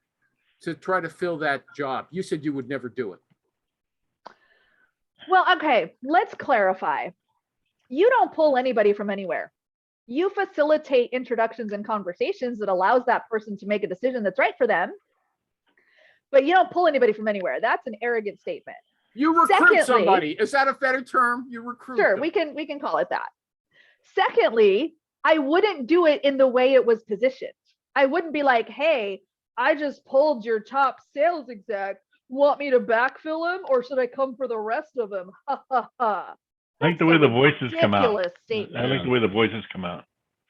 to try to fill that job. You said you would never do it. Well, okay. Let's clarify. You don't pull anybody from anywhere. You facilitate introductions and conversations that allows that person to make a decision that's right for them. But you don't pull anybody from anywhere. That's an arrogant statement. You recruit Secondly, somebody. Is that a better term? You recruit. Sure, them. we can call it that. Secondly, I wouldn't do it in the way it was positioned. I wouldn't be like, hey, I just pulled your top sales exec. Want me to backfill him, or should I come for the rest of them? Ha ha ha. I like the way the voices come out. Ridiculous statement. I like the way the voices come out.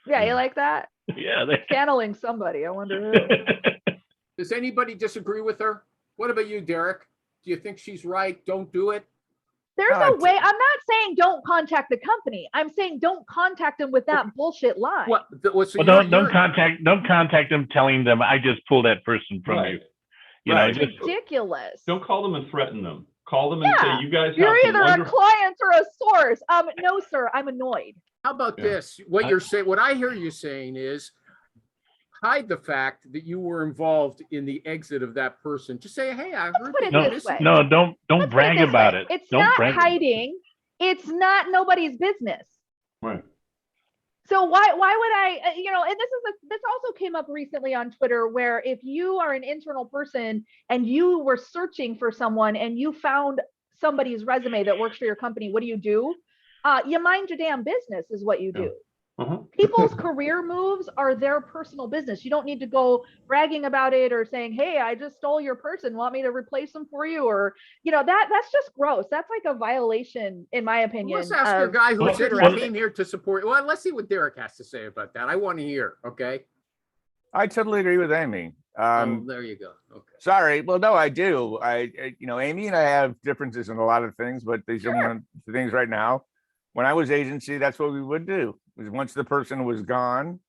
Yeah, you like that? Yeah. Channeling somebody. I wonder who. Does anybody disagree with her? What about you, Derek? Do you think she's right? Don't do it. There's a way. I'm not saying don't contact the company. I'm saying don't contact them with that bullshit line. What? So Well, don't contact them telling them I just pulled that person from you. You know, Right. just Ridiculous. Don't call them and threaten them. Call them and say, you guys You're have some either a wonderful. client or a source. No, sir, I'm annoyed. How about Yeah. this? What you're saying, what I hear you saying is hide the fact that you were involved in the exit of that person. Just say, hey, I heard put it that this you're way. missing. no, don't Let's put brag this about way. it. It's Don't not brag. hiding. It's not nobody's business. Right. So why would I, and this also came up recently on Twitter, where if you are an internal person and you were searching for someone and you found somebody's resume that works for your company, what do? You mind your damn business is what you do. People's career moves are their personal business. You don't need to go bragging about it or saying, hey, I just stole your person, want me to replace them for you? Or, that's just gross. That's like a violation, in my opinion. Let's ask your guy who said he recruiter came here to support. Well, let's see what Derek has to say about that. I want to hear. Okay. I totally agree with Amy. There you go. Okay. Sorry. Well, no, I do. Amy and I have differences in a lot of things, but these are one of the things right now. When I was agency, that's what we would do. Was once the person was gone,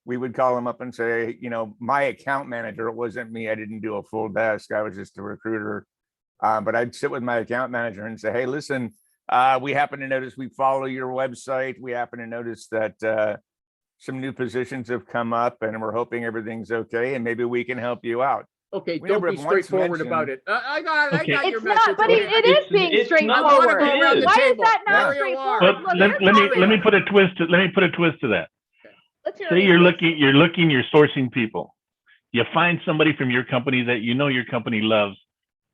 we would call them up and say, my account manager, it wasn't me. I didn't do a full desk. I was just a recruiter. But I'd sit with my account manager and say, hey, listen, we happen to notice we follow your website. We happen to notice that some new positions have come up and we're hoping everything's okay. And maybe we can help you out. Okay, We don't never be have once straightforward about mentioned- it. I got your It's message. not, but it is being it's not- I want to straightforward. go around the Why is table. that not There you are. straightforward? But Look, let me put a twist. Let me put a twist to that. let's hear Say it. you're sourcing people. You find somebody from your company that your company loves,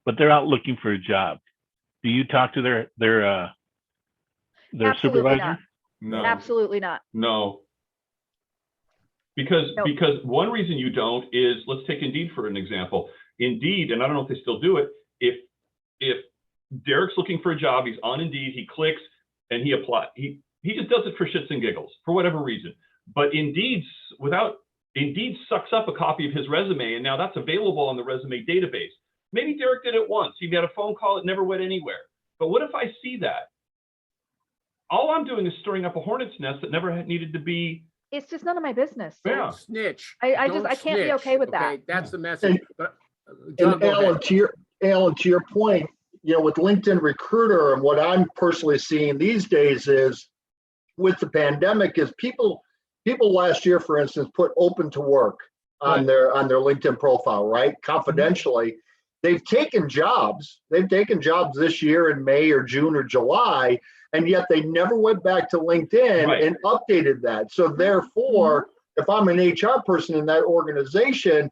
but they're out looking for a job. Do you talk to their Absolutely supervisor? not. No. Absolutely not. No. Because Nope. one reason you don't is, let's take Indeed for an example. Indeed, and I don't know if they still do it, if Derek's looking for a job, he's on Indeed, he clicks and he applies. He just does it for shits and giggles for whatever reason. But Indeed sucks up a copy of his resume, and now that's available on the resume database. Maybe Derek did it once. He got a phone call, it never went anywhere. But what if I see that? All I'm doing is stirring up a hornet's nest that never needed to be. It's just none of my business. Don't Yeah. snitch. I Don't can't be snitch, okay with that. Okay, that's the message. But John, And go Alan, ahead. to your point, with LinkedIn Recruiter, and what I'm personally seeing these days is with the pandemic is people last year, for instance, put open to work on their LinkedIn profile, right? Confidentially. They've taken jobs this year in May or June or July, and yet they never went back to LinkedIn and updated that. So therefore, if I'm an HR person in that organization,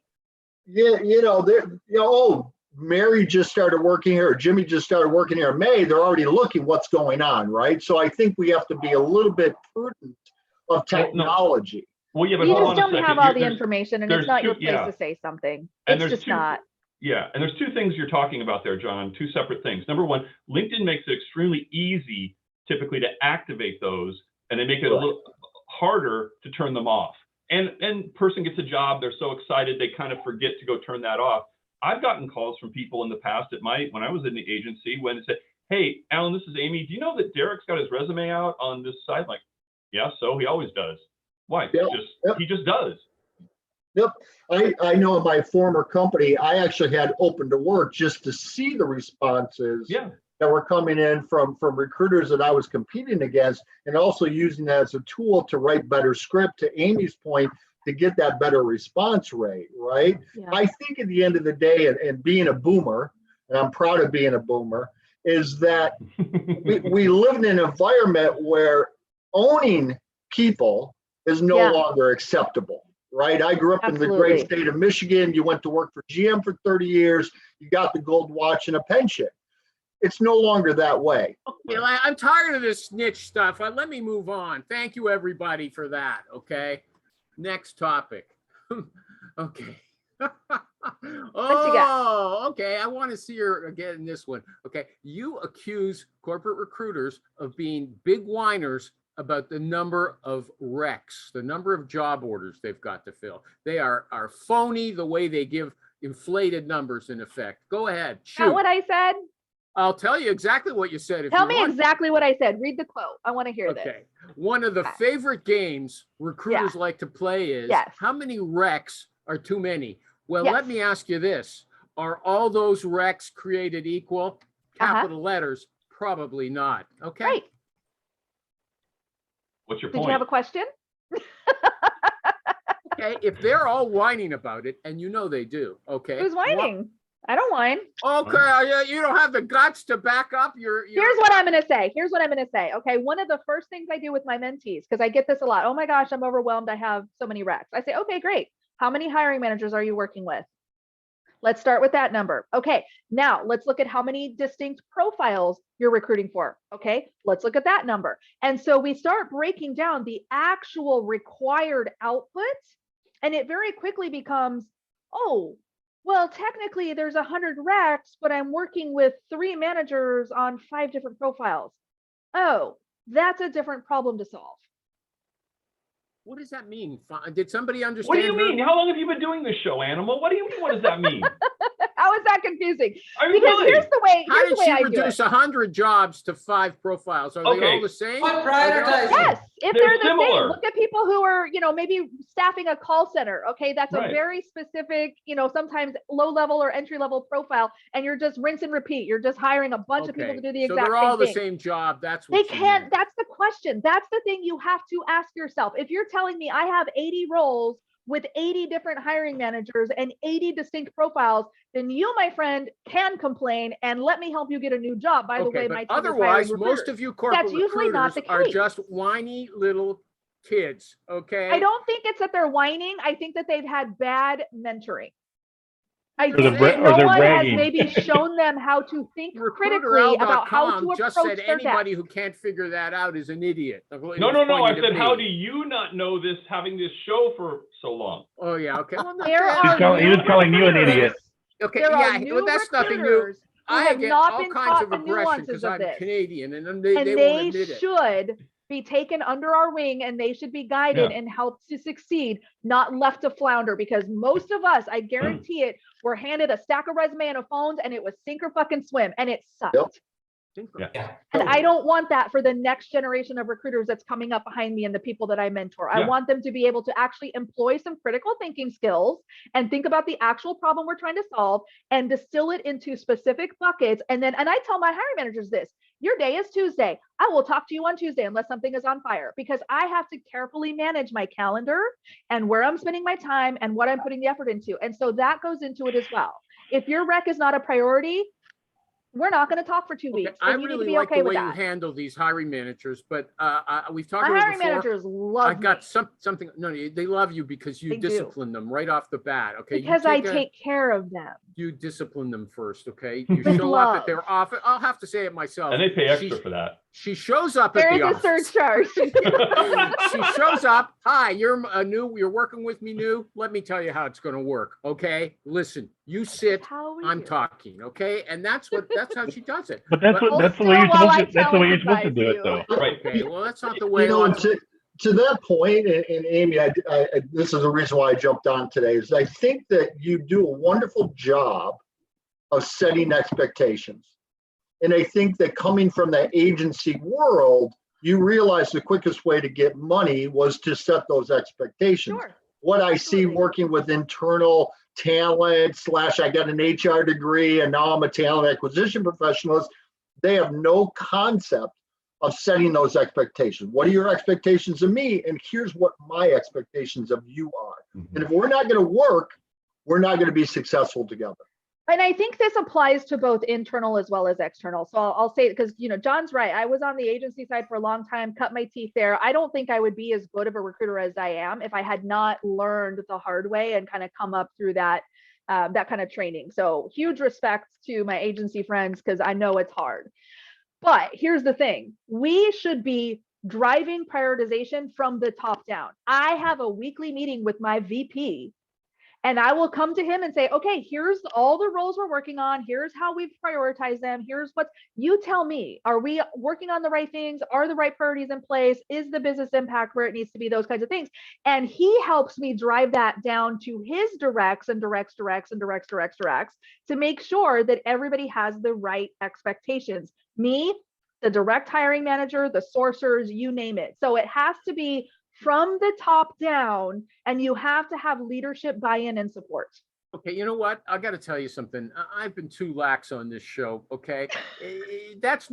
Mary just started working here, or Jimmy just started working here in May, they're already looking what's going on, right? So I think we have to be a little bit prudent of technology. Well, yeah, but You hold just on a don't second. have all the There's- information, and there's it's not your two- place yeah. to say something. And It's there's just two- not. Yeah, and there's two things you're talking about there, John, two separate things. Number one, LinkedIn makes it extremely easy typically to activate those, and they make it a little harder to turn them off. And person gets a job, they're so excited, they kind of forget to go turn that off. I've gotten calls from people in the past when I was in the agency when they said, hey, Alan, this is Amy. Do you know that Derek's got his resume out on this site? I'm like, yeah, so he always does. Why? He just does. Yep. I know in my former company, I actually had open to work just to see the responses that were coming in from recruiters that I was competing against, and also using that as a tool to write better script, to Amy's point, to get that better response rate, right? Yeah. I think at the end of the day, and being a boomer, and I'm proud of being a boomer, is that we live in an environment where owning people is no longer acceptable. Right. I grew up in the great state of Michigan. You went to work for GM for 30 years. You got the gold watch and a pension. It's no longer that way. Okay, I'm tired of this snitch stuff. Let me move on. Thank you, everybody, for that. Okay. Next topic. Okay. Okay. I want to see her again in this one. Okay. You accuse corporate recruiters of being big whiners about the number of recs, the number of job orders they've got to fill. They are phony the way they give inflated numbers in effect. Go ahead. Shoot. Is that what I said? I'll tell you exactly what you said. Tell me exactly what I said. Read the quote. I want to hear this. Okay. One of the favorite games recruiters like to play is how many recs are too many? Well, let me ask you this. Are all those recs created equal? Uh-huh. Capital letters, probably not. Okay. Right. What's your Did point? you have a question? Okay, if they're all whining about it, and you know they do, okay. Who's whining? I don't whine. Okay, you don't have the guts to back up your. Here's what I'm going to say. Here's what I'm going to say. Okay. One of the first things I do with my mentees, because I get this a lot. Oh my gosh, I'm overwhelmed. I have so many recs. I say, okay, great. How many hiring managers are you working with? Let's start with that number. Okay. Now let's look at how many distinct profiles you're recruiting for. Okay. Let's look at that number. And so we start breaking down the actual required output, and it very quickly becomes, oh, well, technically there's 100 recs, but I'm working with 3 managers on 5 different profiles. Oh, that's a different problem to solve. What does that mean? Did somebody understand? What do you her? mean? How long have you been doing this show, Animal? What do you mean? What does that mean? How is that confusing? I mean, Because really? here's the way, How here's the did way she I do it. reduce 100 jobs to 5 profiles? Are they Okay. all the same? But Are they all- prioritizing. Yes, if They're they're the similar. same. Look at people who are, maybe staffing a call center. Okay, that's Right. a very specific, sometimes low level or entry level profile, and you're just rinse and repeat. You're just hiring a bunch of people to do the so exact they're all same the thing. same job. That's They what she can't, meant. that's the question. That's the thing you have to ask yourself. If you're telling me I have 80 roles with 80 different hiring managers and 80 distinct profiles, then you, my friend, can complain and let me help you get a new job. By the way, but my team otherwise, is hiring most recruiters. of you corporate That's usually not recruiters the are case. just whiny little kids. Okay. I don't think it's that they're whining. I think that they've had bad mentoring. I Or think they're that bra- no or they're one has bragging. maybe shown them how to think critically about how to Recruiterl.com just approach said their anybody desk. who can't figure that out is an idiot. No. I said, how do you not know this having this show for so long? Oh yeah. Okay. Well, There that- are He was calling you an recruiters- idiot. Okay. There Yeah. are new Well, that's nothing new. recruiters who I have get not all been kinds taught of the aggression nuances because of I'm this. Canadian, and And they won't they admit it. should be taken under our wing, and they should be guided and helped to succeed, not left to flounder. Because most of us, I guarantee it, were handed a stack of resume and a phones, and it was sink or fucking swim, and it sucked. Yep. Yeah. And I don't want that for the next generation of recruiters that's coming up behind me and the people that I mentor. I Yeah. want them to be able to actually employ some critical thinking skills and think about the actual problem we're trying to solve and distill it into specific buckets. And I tell my hiring managers this: your day is Tuesday. I will talk to you on Tuesday unless something is on fire, because I have to carefully manage my calendar and where I'm spending my time and what I'm putting the effort into. And so that goes into it as well. If your rec is not a priority, we're not going to talk for 2 Okay, weeks. I And you need to really be like okay the way with you that. handle these hiring managers, but we've talked My about it hiring before. managers love I got me something. No, they love you because you They do. discipline them right off the bat. Okay. because I take care of them. You discipline them first. Okay. You With show up at love. their office. I'll have to say it myself. And they pay extra She- for that. She shows up There at is the a office. surcharge. She shows up. Hi, you're new. You're working with me new. Let me tell you how it's going to work. Okay. Listen, you sit. How we I'm do. talking. Okay. And that's how she does it. But that's But- that's the way you're Still, while supposed I to. That's the tell way you're and supposed to do it, advise though. Right. Okay. Well, that's not the way. You know, lots of- to that point, and Amy, this is the reason why I jumped on today, is I think that you do a wonderful job of setting expectations. And I think that coming from that agency world, you realize the quickest way to get money was to set those expectations. Sure. What I see Absolutely. working with internal talent / I got an HR degree and now I'm a talent acquisition professional, is they have no concept of setting those expectations. What are your expectations of me? And here's what my expectations of you are. And if we're not going to work, we're not going to be successful together. And I think this applies to both internal as well as external. So I'll say it because, John's right. I was on the agency side for a long time, cut my teeth there. I don't think I would be as good of a recruiter as I am if I had not learned the hard way and kind of come up through that kind of training. So huge respect to my agency friends, because I know it's hard. But here's the thing. We should be driving prioritization from the top down. I have a weekly meeting with my VP, and I will come to him and say, okay, here's all the roles we're working on. Here's how we've prioritized them. Here's what you tell me. Are we working on the right things? Are the right priorities in place? Is the business impact where it needs to be? Those kinds of things. And he helps me drive that down to his directs to make sure that everybody has the right expectations. Me, the direct hiring manager, the sourcers, you name it. So it has to be from the top down, and you have to have leadership buy-in and support. Okay, you know what? I got to tell you something. I've been too lax on this show. Okay, that's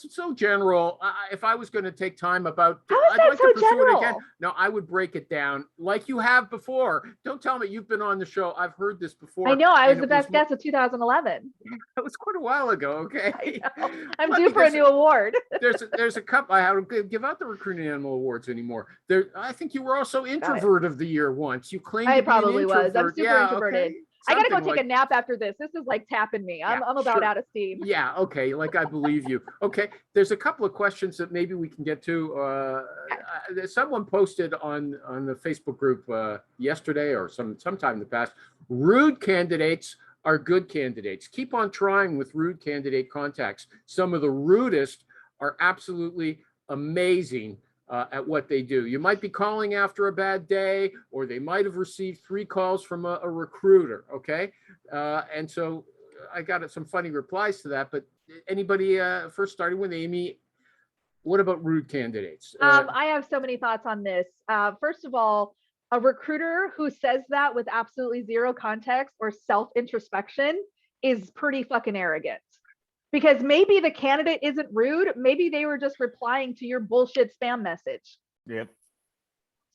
so general. If I was going to take time about, How is I'd that like so to pursue it again. general? No, I would break it down like you have before. Don't tell me you've been on the show. I've heard this before. I know. I was and the it best guest of 2011. It was quite a while ago. Okay, I know. I'm But due for a because new award. there's a couple. I don't give out the recruiting animal awards anymore. There, I think you were also introvert of the year once. You claimed I to be an probably was. I'm introvert. super Yeah, introverted. okay. I gotta go Something take a nap after this. This is like tapping me. I'm about sure. out of steam. Yeah, okay, like I believe you. Okay, there's a couple of questions that maybe we can get to. Someone posted on the Facebook group yesterday or sometime in the past. Rude candidates are good candidates. Keep on trying with rude candidate contacts. Some of the rudest are absolutely amazing at what they do. You might be calling after a bad day, or they might have received 3 calls from a recruiter. Okay, and so I got some funny replies to that. But anybody first starting with Amy? What about rude candidates? I have so many thoughts on this. First of all, a recruiter who says that with absolutely zero context or self-introspection is pretty fucking arrogant. Because maybe the candidate isn't rude. Maybe they were just replying to your bullshit spam message. Yep.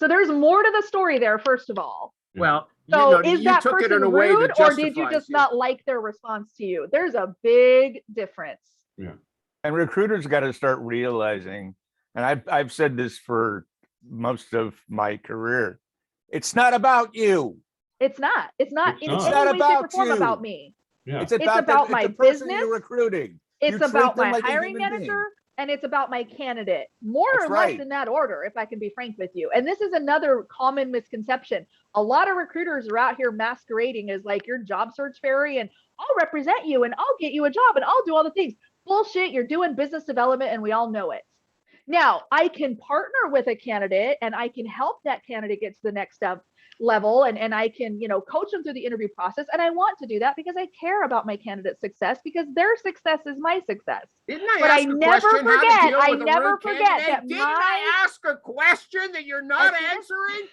So there's more to the story there, first of all. Well, So you is that took it person in a way rude, that or did you justifies just it. not like their response to you? There's a big difference. And recruiters got to start realizing, and I've said this for most of my career, it's not about you. It's not. It's not It's in not. any It's not way, shape, or about form you. about me. Yeah. It's about the my person business. you're recruiting. It's You treat about them my like a hiring human being. manager, and it's about my candidate. More That's or right. less in that order, if I can be frank with you. And this is another common misconception. A lot of recruiters are out here masquerading as like your job search fairy, and I'll represent you, and I'll get you a job, and I'll do all the things. Bullshit. You're doing business development, and we all know it. Now, I can partner with a candidate, and I can help that candidate get to the next level, and I can, coach them through the interview process. And I want to do that because I care about my candidate's success, because their success is my success. Didn't I But ask I a never question how to forget- deal I with a never rude forget candidate? that Didn't my- I ask a question that you're not I did. answering?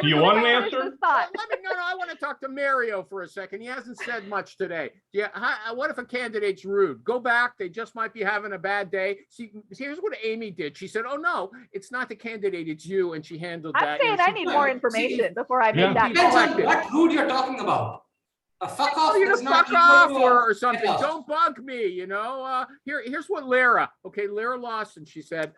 Do you want an Finish answer? this thought. No, I want to talk to Mario for a second. He hasn't said much today. Yeah, what if a candidate's rude? Go back. They just might be having a bad day. See, here's what Amy did. She said, "Oh no, it's not the candidate, it's you," and she handled I'm that. saying I need more information before I Yeah. make that Depends call. on what rude you're talking about. A fuck off Oh, you does to not fuck equal off to a or something. get off. Don't bug me, Here's what Lara Lawson, she said,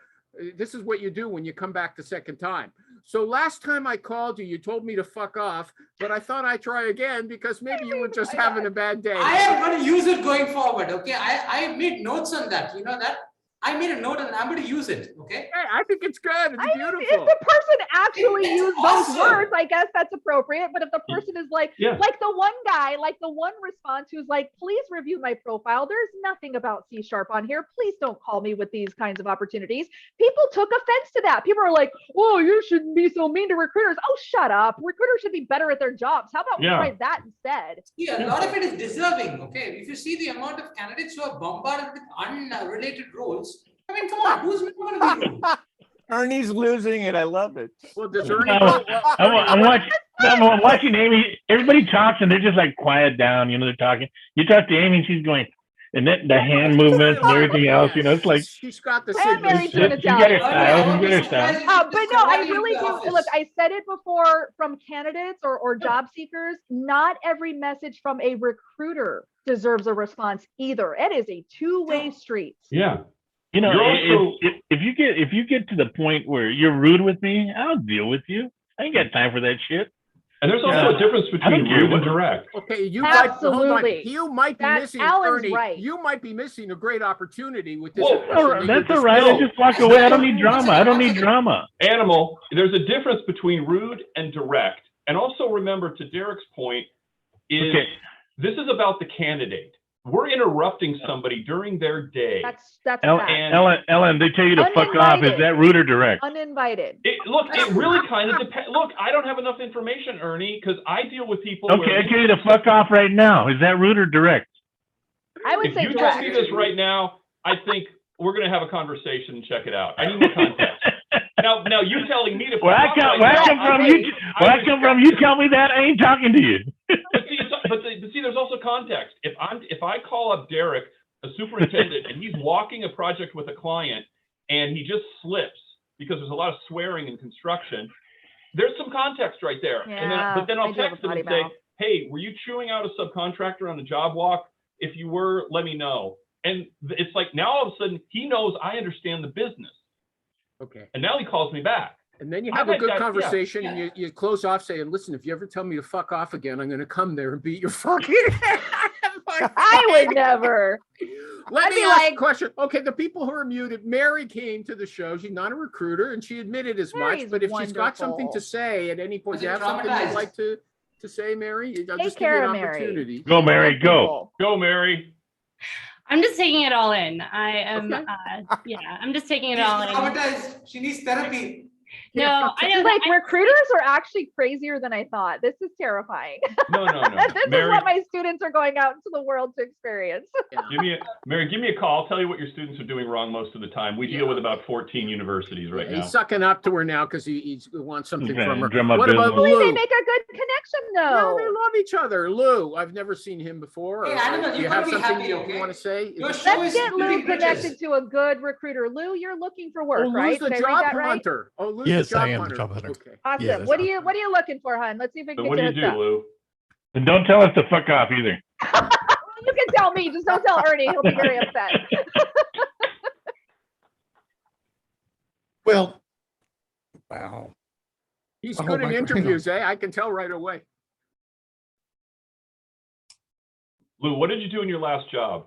this is what you do when you come back the second time. So last time I called you, you told me to fuck off, but I thought I'd try again because maybe you were just having a bad day. I am going to use it going forward. Okay, I made notes on that. You know that I made a note and I'm going to use it. Okay. Hey, I think it's good. It's If beautiful. the person actually It's used awesome. those words, I guess that's appropriate. But if the person is like the one guy, like the one response who's like, please review my profile. There's nothing about C# on here. Please don't call me with these kinds of opportunities. People took offense to that. People are like, oh, you shouldn't be so mean to recruiters. Oh, shut up. Recruiters should be better at their jobs. How about we try that instead? Yeah, a lot of it is deserving. Okay, if you see the amount of candidates who are bombarded with unrelated roles, I mean, come on, who's not going to be rude? Ernie's losing it. I love it. Well, does Ernie I'm watching Amy. Everybody talks and they're just like quiet down. They're talking. You talk to Amy, and she's going, and then the hand movements and everything else. It's like she's got the I'm signal. married to an she's got her Italian. style. She's got her style. But no, I really do. Look, I said it before, from candidates or job seekers, not every message from a recruiter deserves a response either. It is a two-way street. Yeah. You're You're also- if you get to the point where you're rude with me, I'll deal with you. I ain't got time for that shit. And there's also a difference between rude and direct. Okay, you Absolutely. might be missing, Alan's Ernie. right. You might be missing a great opportunity with this. Well, question that That's you're all right. I No. just walk away. I don't need drama. I don't need drama. Animal, there's a difference between rude and direct. And also remember, to Derek's point, is this is about the candidate. We're interrupting somebody during their day. That's a fact. Ellen, they tell you to fuck off. Is Uninvited. that rude or direct? Uninvited. It really kind of depends. Look, I don't have enough information, Ernie, because I deal with people. Okay, I tell you to fuck off right now. Is that rude or direct? I would If say you direct. tell me this right now, I think we're going to have a conversation and check it out. I need more context. Now you telling me to. Where I come from, you tell me that, I ain't talking to you. But see, but see, there's also context. If I call up Derek, a superintendent, and he's walking a project with a client, and he just slips because there's a lot of swearing in construction, there's some context right there. But then I'll text him and say, hey, were you chewing out a subcontractor on the job walk? If you were, let me know. And it's like now all of a sudden he knows I understand the business. Okay. And now he calls me back. And then you have a good conversation and you close off saying, listen, if you ever tell me to fuck off again, I'm going to come there and beat your fucking I would never. Let me ask a question. Okay, the people who are muted, Mary came to the show. She's not a recruiter, and she admitted as much. But if she's got something to say at any point, do you have something you'd like to say, Mary? I'll just give you an opportunity. Go, Mary, go. Go, Mary. I'm just taking it all in. I am, I'm just taking it all in. Traumatized. She needs therapy. No, I know. Like recruiters are actually crazier than I thought. This is terrifying. No. This is what my students are going out into the world to experience. Mary, give me a call. I'll tell you what your students are doing wrong most of the time. We deal with about 14 universities right now. He's sucking up to her now because he wants something from her. What about Lou? They make a good connection though. No, they love each other. Lou, I've never seen him before. Hey, Animal, do you have something you want to say? Let's get Lou connected to a good recruiter. Lou, you're looking for work, right? Lou's the job hunter. Oh, Lou's yes, the job I am hunter. the job hunter. Okay. Awesome. Yeah, what are you looking for, hon? Let's see if we can So get what do you do, Lou? And don't tell us to fuck off either. You can tell me, just don't tell Ernie. He'll be very upset. Well, wow. He's good in interviews, I can tell right away. Lou, what did you do in your last job?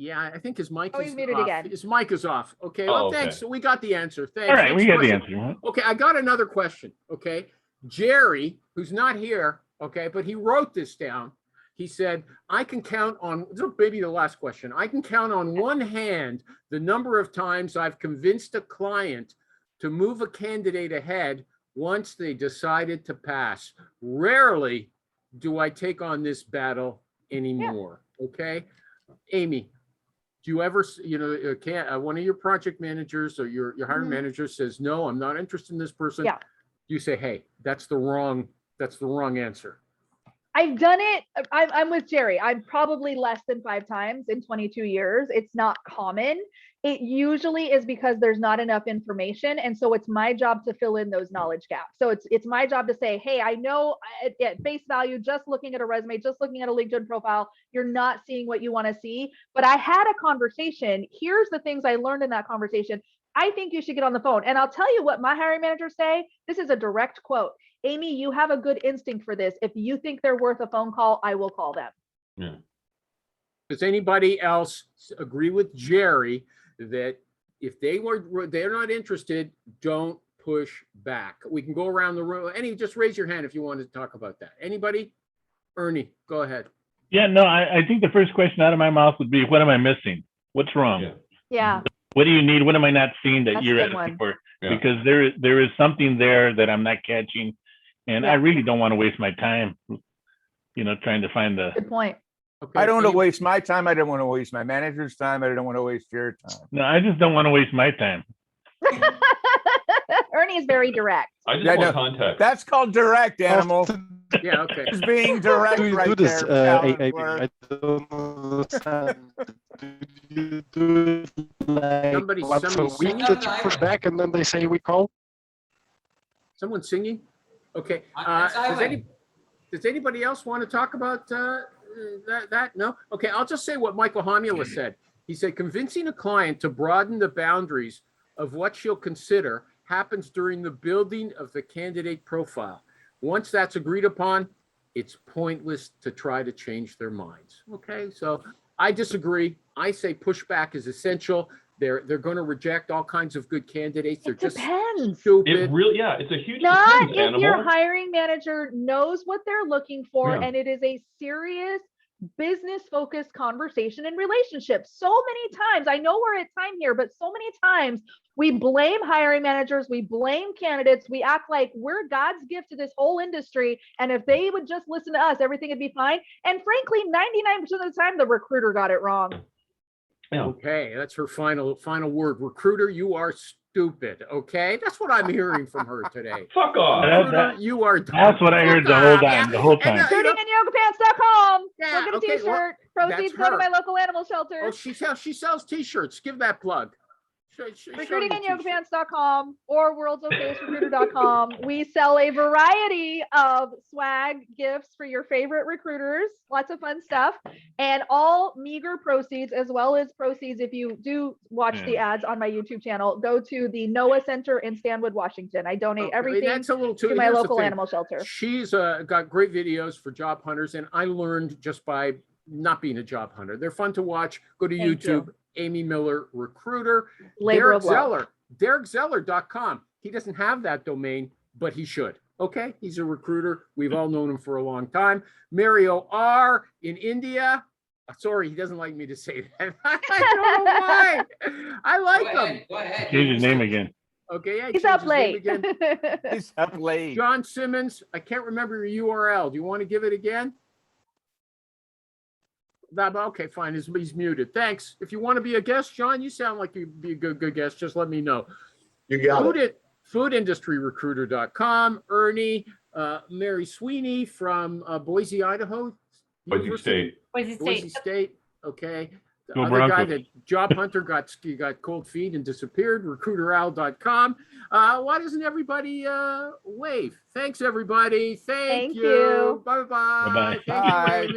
Yeah, I think his mic is he's muted off. again. His mic is off. Okay, Oh, well, okay. thanks. We got the answer. Thanks. All right, we Next got the question. answer. Okay, I got another question. Okay, Jerry, who's not here, okay, but he wrote this down. He said, I can count on, this is maybe the last question. I can count on one hand the number of times I've convinced a client to move a candidate ahead once they decided to pass. Rarely do I take on this battle anymore. Okay, Amy, do you ever, one of your project managers or your hiring manager says, no, I'm not interested in this person. Yeah. You say, hey, that's the wrong answer. I've done it. I'm with Jerry. I'm probably less than 5 times in 22 years. It's not common. It usually is because there's not enough information. And so it's my job to fill in those knowledge gaps. So it's my job to say, hey, I know at face value, just looking at a resume, just looking at a LinkedIn profile, you're not seeing what you want to see. But I had a conversation. Here's the things I learned in that conversation. I think you should get on the phone. And I'll tell you what my hiring managers say. This is a direct quote. Amy, you have a good instinct for this. If you think they're worth a phone call, I will call them. Yeah. Does anybody else agree with Jerry that if they're not interested, don't push back? We can go around the room. Just raise your hand if you want to talk about that. Anybody? Ernie, go ahead. Yeah, no, I think the first question out of my mouth would be, what am I missing? What's wrong? Yeah. What do you need? What am I not seeing that That's you're a good asking one. for? Yeah. Because there is something there that I'm not catching. And I really don't want to waste my time, trying to find the. Good point. Okay, I don't want to waste my time. I don't want to waste my manager's time. I don't want to waste your time. No, I just don't want to waste my time. Ernie is very direct. I just want context. That's called direct, animal. Yeah, okay. He's being direct Do you right do this? there. I don't understand. Do you do it like Somebody once a week singing? that you push back and then they say we call? Someone singing? Okay. Does anybody else want to talk about that? No? Okay, I'll just say what Michael Homula said. He said, convincing a client to broaden the boundaries of what she'll consider happens during the building of the candidate profile. Once that's agreed upon, it's pointless to try to change their minds. Okay, so I disagree. I say pushback is essential. They're going to reject all kinds of good candidates. They're just Depends. stupid. It's a huge Not depends, if animal. your hiring manager knows what they're looking for Yeah. and it is a serious business focused conversation and relationship. So many times, I know we're at time here, but so many times we blame hiring managers, we blame candidates, we act like we're God's gift to this whole industry. And if they would just listen to us, everything would be fine. And frankly, 99% of the time, the recruiter got it wrong. Yeah. Okay, that's her final word. Recruiter, you are stupid. Okay, that's what I'm hearing from her today. Fuck off. Recruiter, you are. That's what I heard the whole time. The whole time. Recruitingindyogapants.com. Yeah, Go get a okay, well, t-shirt. Proceeds that's go to her. my local animal shelter. Oh, she sells T-shirts. Give that plug. Show your T-shirt. Recruitingindyogapants.com or worldsokayest recruiter.com. We sell a variety of swag gifts for your favorite recruiters. Lots of fun stuff. And all meager proceeds, as well as proceeds, if you do watch the ads on my YouTube channel, go to the NOAA Center in Stanwood, Washington. I donate everything That's a little too. to my Here's the local thing. animal shelter. She's got great videos for job hunters, and I learned just by not being a job hunter. They're fun to watch. Go to Thank YouTube. you. Amy Miller Recruiter. Labor Derek of love. Zeller. DerekZeller.com. He doesn't have that domain, but he should. Okay, he's a recruiter. We've all known him for a long time. Mario R. in India. Sorry, he doesn't like me to say that. I don't know why. I like him. Go ahead. Change his name again. Okay, yeah, He's changed up his name late. again. He's up late. John Simmons. I can't remember your URL. Do you want to give it again? Okay, fine. He's muted. Thanks. If you want to be a guest, John, you sound like you'd be a good guest. Just let me know. You got it. Foodindustryrecruiter.com. Ernie, Mary Sweeney from Boise, Idaho. Boise University. State. Boise State. Okay. The Go other guy, Broncos. the job hunter, got cold feet and disappeared. RecruiterOwl.com. Why doesn't everybody wave? Thanks, everybody. Thank Thank you. Bye-bye. Bye-bye. Thank you, Bye. Amy.